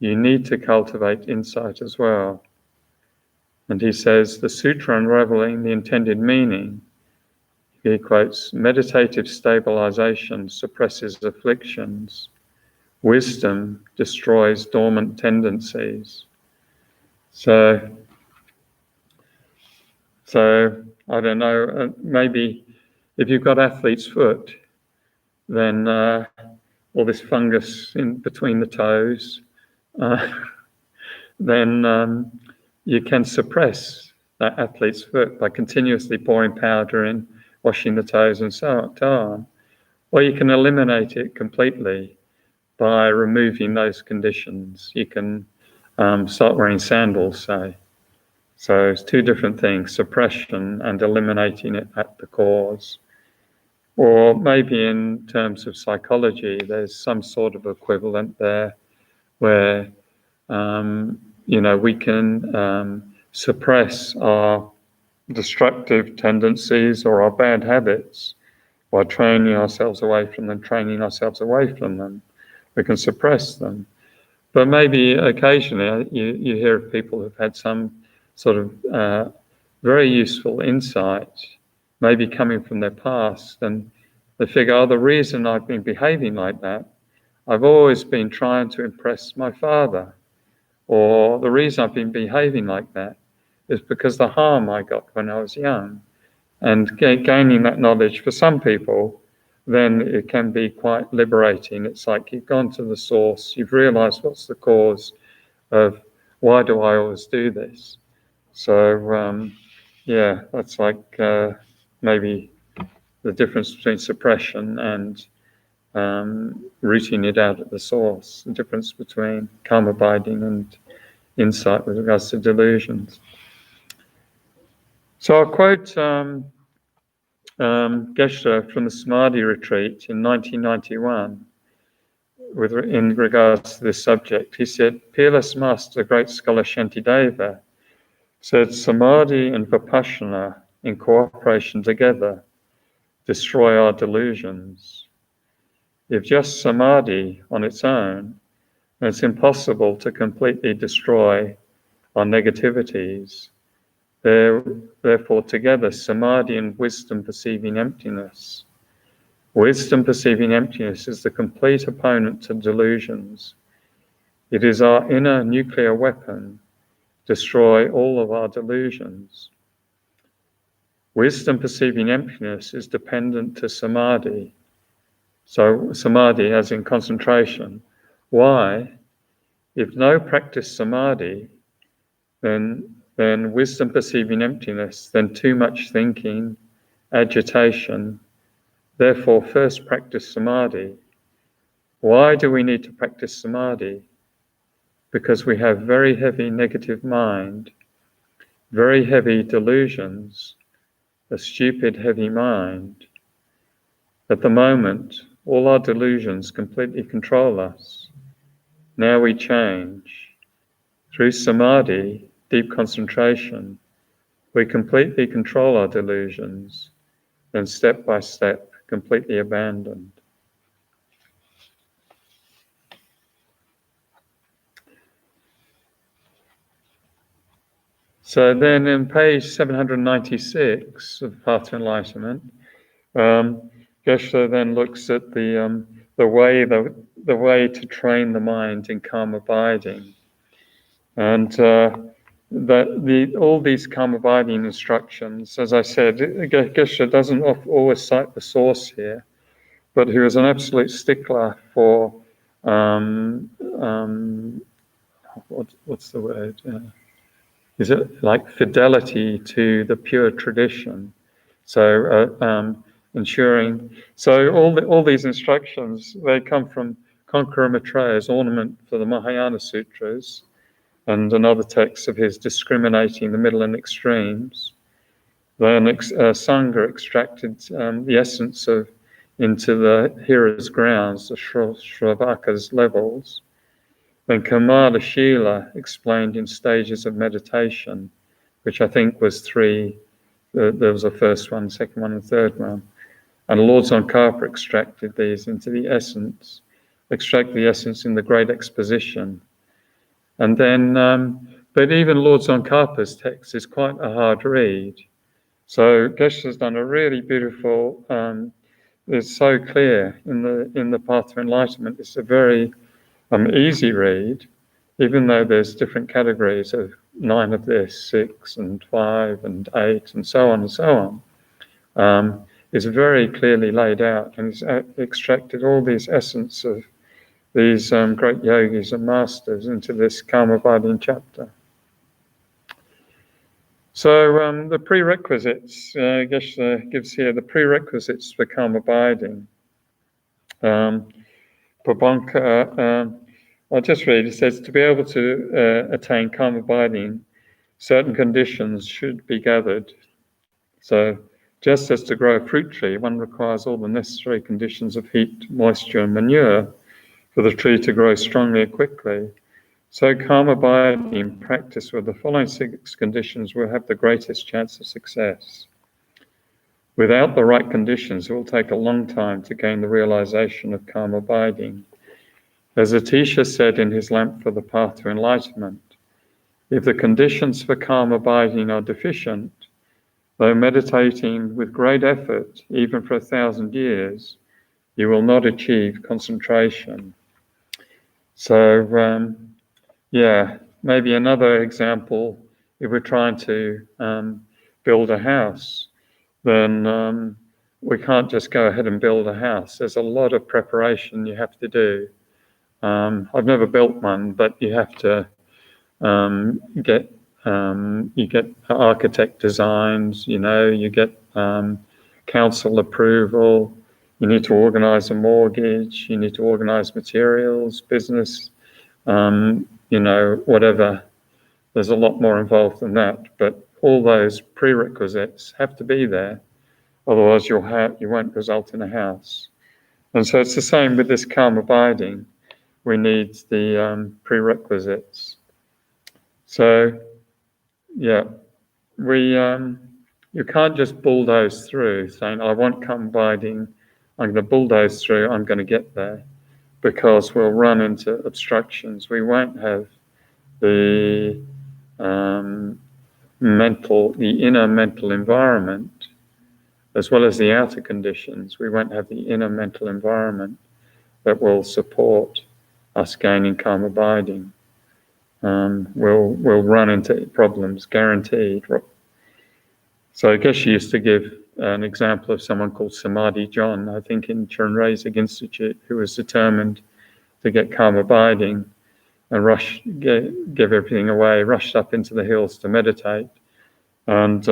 you need to cultivate insight as well. And he says, the sutra unraveling the intended meaning, he quotes, meditative stabilization suppresses afflictions. Wisdom destroys dormant tendencies. So I don't know, maybe if you've got athlete's foot, then all this fungus in between the toes, then you can suppress that athlete's foot by continuously pouring powder in, washing the toes and so on. Or you can eliminate it completely by removing those conditions. You can start wearing sandals, say. So it's two different things, suppression and eliminating it at the cause. Or maybe in terms of psychology, there's some sort of equivalent there where, we can suppress our destructive tendencies or our bad habits by training ourselves away from them. We can suppress them. But maybe occasionally you hear of people who've had some sort of very useful insight, maybe coming from their past, and they figure, the reason I've been behaving like that, I've always been trying to impress my father, or the reason I've been behaving like that is because the harm I got when I was young. And gaining that knowledge for some people, then it can be quite liberating. It's like you've gone to the source, you've realized what's the cause of why do I always do this. So, that's like maybe the difference between suppression and rooting it out at the source, the difference between calm abiding and insight with regards to delusions. So I'll quote Geshe from the Samadhi retreat in 1991 in regards to this subject. He said, Peerless Master, great scholar Shantideva, said Samadhi and Vipassana in cooperation together destroy our delusions. If just Samadhi on its own, then it's impossible to completely destroy our negativities. Therefore, together, Samadhi and wisdom perceiving emptiness. Wisdom perceiving emptiness is the complete opponent to delusions. It is our inner nuclear weapon, destroy all of our delusions. Wisdom perceiving emptiness is dependent to Samadhi. So Samadhi as in concentration. Why? If no practice Samadhi, then wisdom perceiving emptiness, then too much thinking, agitation. Therefore, first practice Samadhi. Why do we need to practice Samadhi? Because we have very heavy negative mind, very heavy delusions, a stupid heavy mind. At the moment, all our delusions completely control us. Now we change. Through Samadhi, deep concentration, we completely control our delusions, then step by step, completely abandoned. So then in page 796 of the Path to Enlightenment, Geshe then looks at the way to train the mind in calm abiding. And all these calm abiding instructions, as I said, Geshe doesn't always cite the source here, but he was an absolute stickler for what's the word? Is it like fidelity to the pure tradition? So ensuring. So all these instructions, they come from Konqueror Maitreya's ornament for the Mahayana Sutras, and another text of his discriminating the middle and extremes. Then Sangha extracted the essence into the hearer's grounds, the Shravaka's levels. Then Kamala Shila explained in stages of meditation, which I think was three. There was a first one, second one, and third one. And Lord Tsongkhapa extracted these into the essence, extract the essence in the Great Exposition. And then, but even Lord Tsongkhapa's text is quite a hard read. So Geshe has done a really beautiful. It's so clear in the Path to Enlightenment. It's a very easy read, even though there's different categories of 9 of this, 6 and 5 and 8 and so on and so on. It's very clearly laid out, and it's extracted all these essence of these great yogis and masters into this calm abiding chapter. So the prerequisites, Geshe gives here the prerequisites for calm abiding. Prabhanka, I'll just read, it says, to be able to attain calm abiding, certain conditions should be gathered. So just as to grow a fruit tree, one requires all the necessary conditions of heat, moisture, and manure for the tree to grow strongly and quickly. So karma abiding practice with the following 6 conditions will have the greatest chance of success. Without the right conditions, it will take a long time to gain the realization of karma abiding. As Atisha said in his Lamp for the Path to Enlightenment, if the conditions for karma abiding are deficient, though meditating with great effort, even for 1,000 years, you will not achieve concentration. So, maybe another example, if we're trying to build a house, then we can't just go ahead and build a house. There's a lot of preparation you have to do. I've never built one, but you have to get architect designs, you get council approval, you need to organize a mortgage, you need to organize materials, business, whatever. There's a lot more involved than that, but all those prerequisites have to be there, otherwise you won't result in a house. And so it's the same with this karma abiding. We need the prerequisites. So, you can't just bulldoze through saying, I want karma abiding, I'm going to bulldoze through, I'm going to get there, because we'll run into obstructions. We won't have the inner mental environment, as well as the outer conditions. We won't have the inner mental environment that will support us gaining karma abiding. We'll run into problems, guaranteed. So Geshe used to give an example of someone called Samadhi John, I think in Chön Reisig Institute, who was determined to get karma abiding and give everything away, rushed up into the hills to meditate, and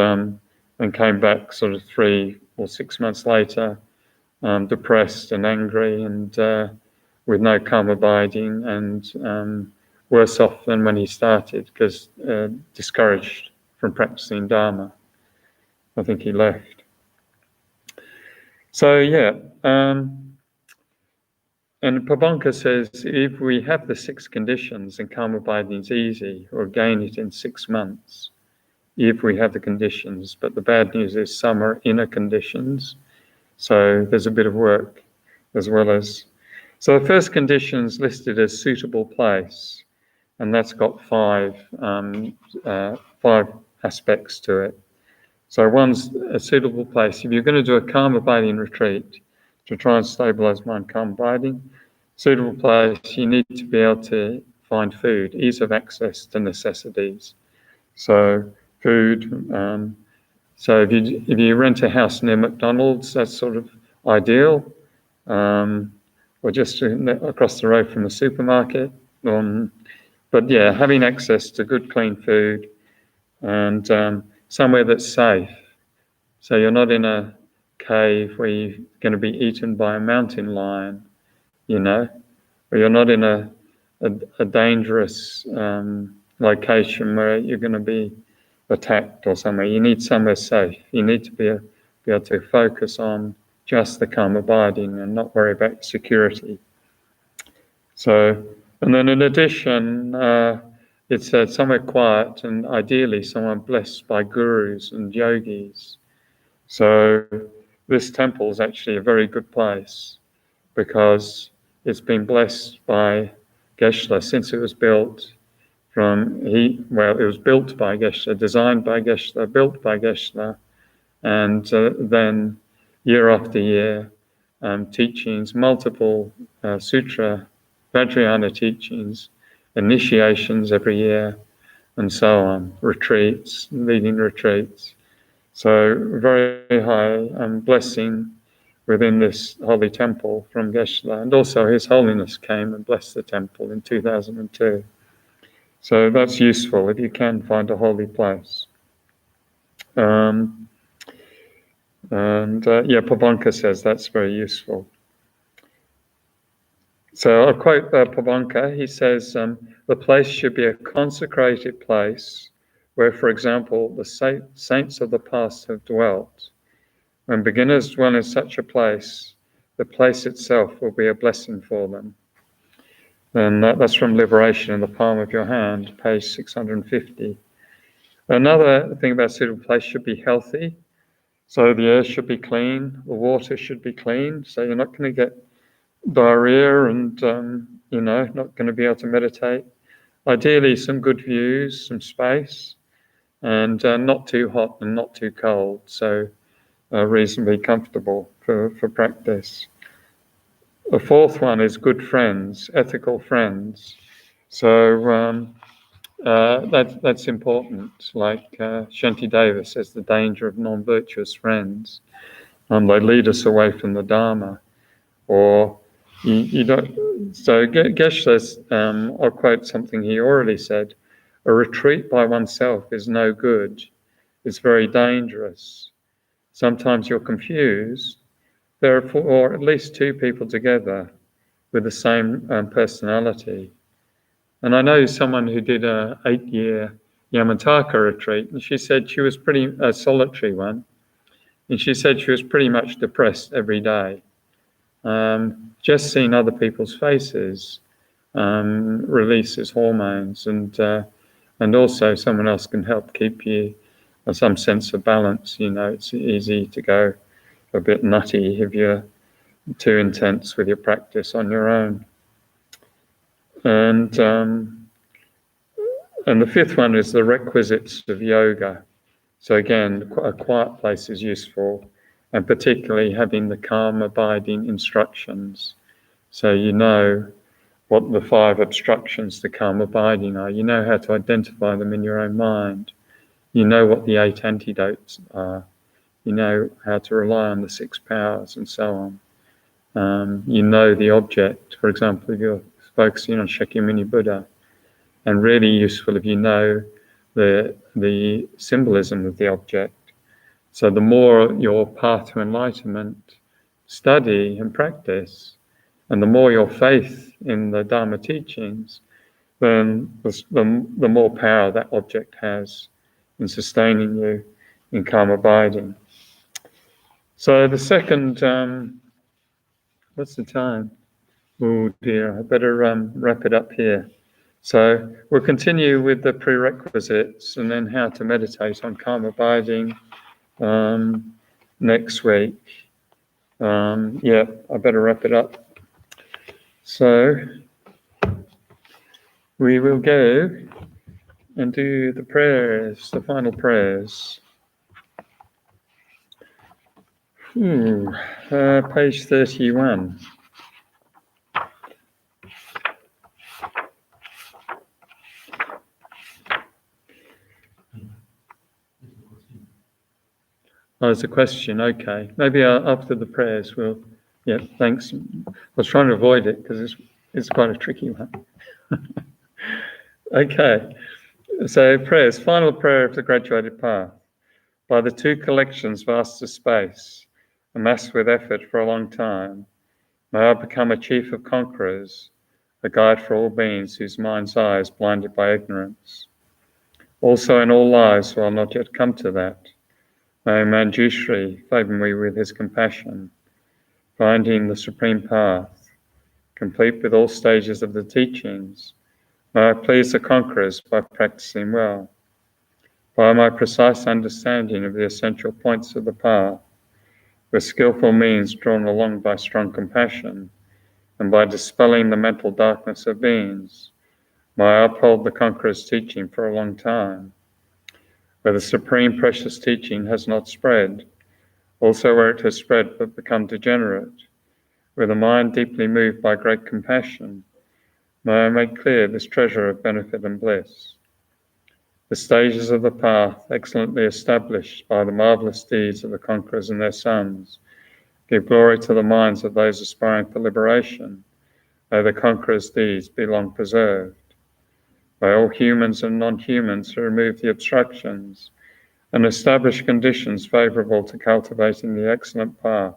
came back sort of 3 or 6 months later, depressed and angry and with no karma abiding, and worse off than when he started, because discouraged from practicing Dharma. I think he left. So and Pabonka says, if we have the 6 conditions, then karma abiding is easy, or gain it in 6 months, if we have the conditions. But the bad news is some are inner conditions, so there's a bit of work as well as. So the first condition is listed as suitable place, and that's got 5 aspects to it. So one's a suitable place. If you're going to do a karma abiding retreat to try and stabilize mind karma abiding, suitable place, you need to be able to find food, ease of access to necessities. So food. So if you rent a house near McDonald's, that's sort of ideal, or just across the road from the supermarket. But having access to good, clean food, and somewhere that's safe. So you're not in a cave where you're going to be eaten by a mountain lion, or you're not in a dangerous location where you're going to be attacked or somewhere. You need somewhere safe. You need to be able to focus on just the karma abiding and not worry about security. So, and then in addition, it's somewhere quiet and ideally someone blessed by gurus and yogis. So this temple is actually a very good place because it's been blessed by Geshe since it was built. It was built by Geshe, designed by Geshe, built by Geshe, and then year after year, teachings, multiple sutra, Vajrayana teachings, initiations every year, and so on, retreats, leading retreats. So very high blessing within this holy temple from Geshe, and also His Holiness came and blessed the temple in 2002. So that's useful if you can find a holy place. Pabonka says that's very useful. So I'll quote Pabonka. He says, the place should be a consecrated place where, for example, the saints of the past have dwelt. When beginners dwell in such a place, the place itself will be a blessing for them. And that's from Liberation in the Palm of Your Hand, page 650. Another thing about a suitable place should be healthy. So the air should be clean, the water should be clean, so you're not going to get diarrhea and, not going to be able to meditate. Ideally, some good views, some space, and not too hot and not too cold, so reasonably comfortable for practice. The fourth one is good friends, ethical friends. So that's important. Like Shanti Davis says, the danger of non-virtuous friends. They lead us away from the Dharma. Or you don't. So Geshe says, I'll quote something he already said, a retreat by oneself is no good. It's very dangerous. Sometimes you're confused. There are four, or at least two people together with the same personality. And I know someone who did an 8-year Yamataka retreat, and she said she was a solitary one, and she said she was pretty much depressed every day. Just seeing other people's faces releases hormones, and also someone else can help keep you some sense of balance. It's easy to go a bit nutty if you're too intense with your practice on your own. And the fifth one is the requisites of yoga. So again, a quiet place is useful, and particularly having the calm abiding instructions. So you know what the 5 obstructions to calm abiding are. You know how to identify them in your own mind. You know what the 8 antidotes are. You know how to rely on the 6 powers and so on. You know the object. For example, if you're focusing on Shakyamuni Buddha, and really useful if you know the symbolism of the object. So the more your path to enlightenment study and practice, and the more your faith in the Dharma teachings, then the more power that object has in sustaining you in calm abiding. So the second, what's the time? Oh dear, I better wrap it up here. So we'll continue with the prerequisites and then how to meditate on calm abiding next week. I better wrap it up. So we will go and do the prayers, the final prayers. Page 31. Oh, there's a question. Okay, maybe after the prayers we'll. Yeah, thanks. I was trying to avoid it because it's quite a tricky one. Okay, so prayers. Final prayer of the graduated path. By the 2 collections vast as space, amassed with effort for a long time, may I become a chief of conquerors, a guide for all beings whose mind's eye is blinded by ignorance. Also in all lives who are not yet come to that, may Manjushri favour me with his compassion, finding the supreme path, complete with all stages of the teachings. May I please the conquerors by practicing well. By my precise understanding of the essential points of the path, with skillful means drawn along by strong compassion, and by dispelling the mental darkness of beings, may I uphold the conqueror's teaching for a long time. Where the supreme precious teaching has not spread, also where it has spread but become degenerate, with a mind deeply moved by great compassion, may I make clear this treasure of benefit and bliss. The stages of the path, excellently established by the marvelous deeds of the conquerors and their sons, give glory to the minds of those aspiring for liberation. May the conquerors' deeds be long preserved. By all humans and non-humans to remove the obstructions and establish conditions favourable to cultivating the excellent path,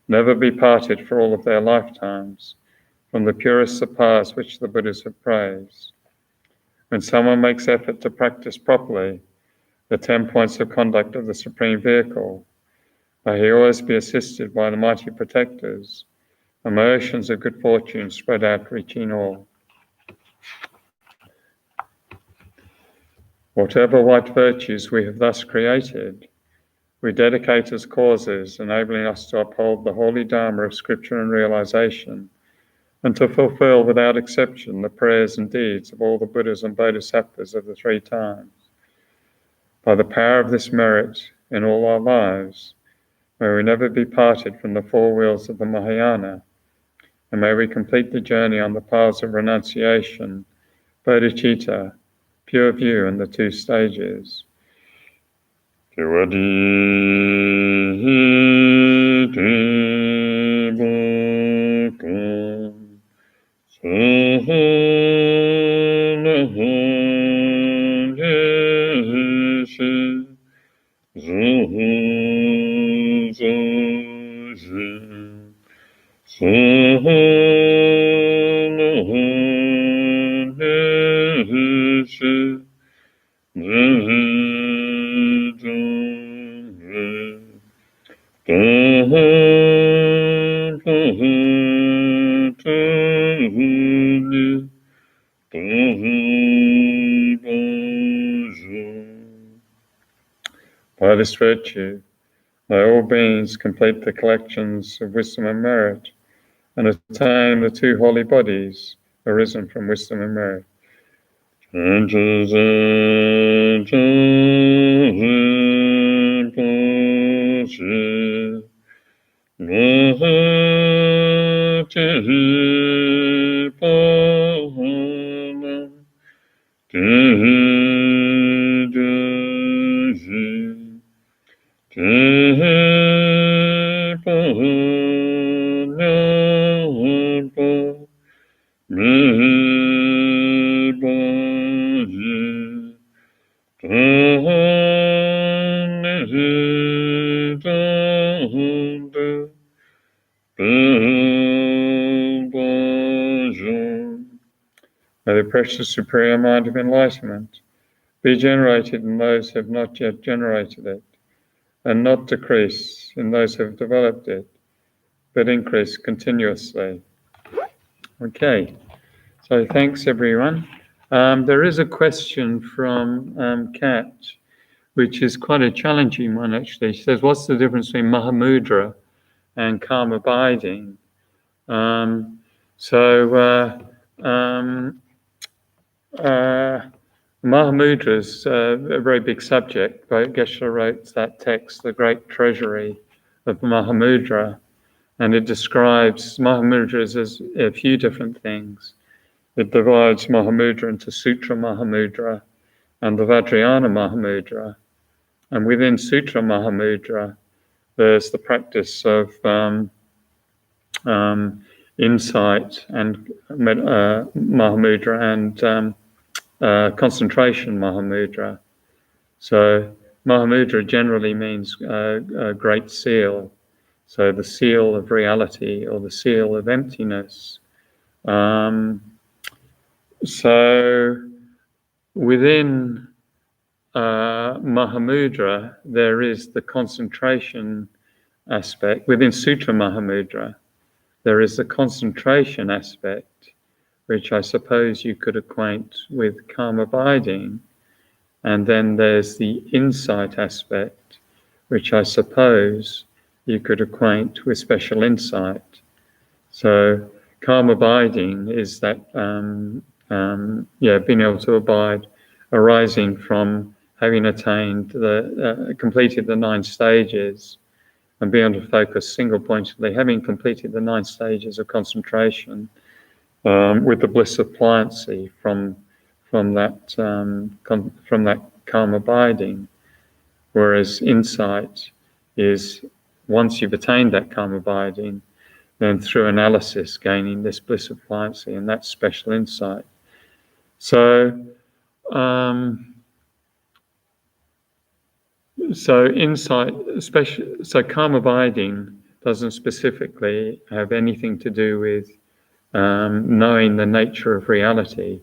never be parted for all of their lifetimes from the purest of paths which the Buddhas have praised. When someone makes effort to practice properly the 10 points of conduct of the Supreme Vehicle, may he always be assisted by the mighty protectors, and my oceans of good fortune spread out, reaching all. Whatever white virtues we have thus created, we dedicate as causes, enabling us to uphold the holy Dharma of Scripture and realization, and to fulfill without exception the prayers and deeds of all the Buddhas and Bodhisattvas of the 3 times. By the power of this merit in all our lives, may we never be parted from the 4 wheels of the Mahayana, and may we complete the journey on the paths of renunciation, bodhicitta, pure view, and the 2 stages. By this virtue, may all beings complete the collections of wisdom and merit, and attain the 2 holy bodies arisen from wisdom and merit. May the precious superior mind of enlightenment be generated in those who have not yet generated it, and not decrease in those who have developed it, but increase continuously. Okay, so thanks everyone. There is a question from Kat, which is quite a challenging one actually. She says, what's the difference between Mahamudra and calm abiding? Mahamudra is a very big subject. Geshe wrote that text, The Great Treasury of Mahamudra, and it describes Mahamudra as a few different things. It divides Mahamudra into Sutra Mahamudra and the Vajrayana Mahamudra. And within Sutra Mahamudra, there's the practice of insight and Mahamudra and concentration Mahamudra. So Mahamudra generally means a great seal. So the seal of reality or the seal of emptiness. So within Mahamudra, there is the concentration aspect. Within Sutra Mahamudra, there is the concentration aspect, which I suppose you could acquaint with calm abiding. And then there's the insight aspect, which I suppose you could acquaint with special insight. So calm abiding is that, being able to abide arising from having attained completed the 9 stages and be able to focus single-pointedly, having completed the 9 stages of concentration with the bliss of pliancy from that calm abiding. Whereas insight is, once you've attained that calm abiding, then through analysis gaining this bliss of pliancy, and that's special insight. So insight, so calm abiding doesn't specifically have anything to do with knowing the nature of reality.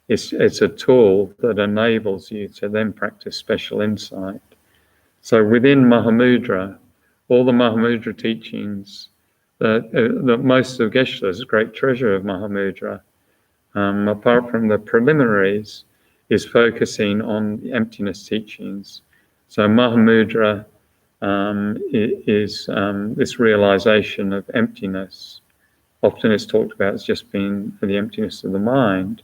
It's a tool that enables you to then practice special insight. So within Mahamudra, all the Mahamudra teachings, that most of Geshe's great treasure of Mahamudra, apart from the preliminaries, is focusing on the emptiness teachings. So Mahamudra is this realization of emptiness. Often it's talked about as just being the emptiness of the mind,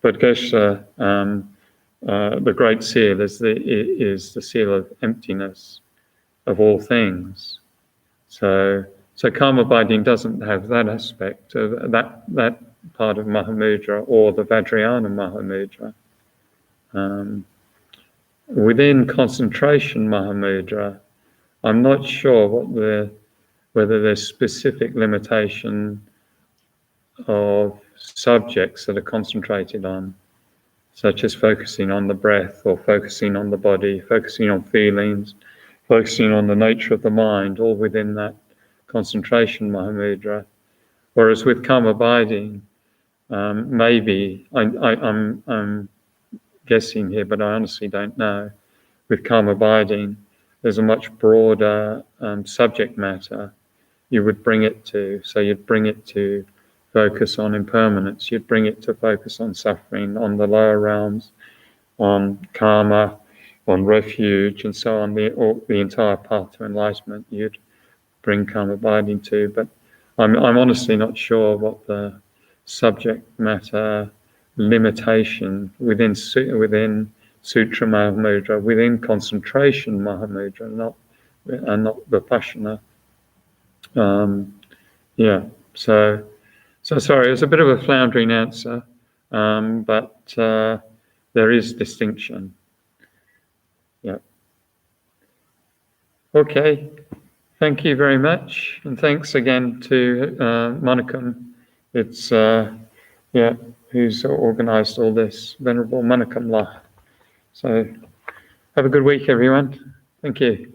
but Geshe, the Great Seal, is the seal of emptiness of all things. So karma abiding doesn't have that aspect of that part of Mahamudra or the Vajrayana Mahamudra. Within concentration Mahamudra, I'm not sure whether there's specific limitation of subjects that are concentrated on, such as focusing on the breath or focusing on the body, focusing on feelings, focusing on the nature of the mind, all within that concentration Mahamudra. Whereas with calm abiding, maybe, I'm guessing here, but I honestly don't know. With calm abiding, there's a much broader subject matter you would bring it to. So you'd bring it to focus on impermanence, you'd bring it to focus on suffering, on the lower realms, on karma, on refuge, and so on, the entire path to enlightenment you'd bring calm abiding to. But I'm honestly not sure what the subject matter limitation within Sutra Mahamudra, within concentration Mahamudra, not Vipassana. So sorry, it was a bit of a floundering answer, but there is distinction. Yeah. Okay. Thank you very much, and thanks again to Mckibben. It's who's organised all this, Venerable Mckibben La. So have a good week, everyone. Thank you.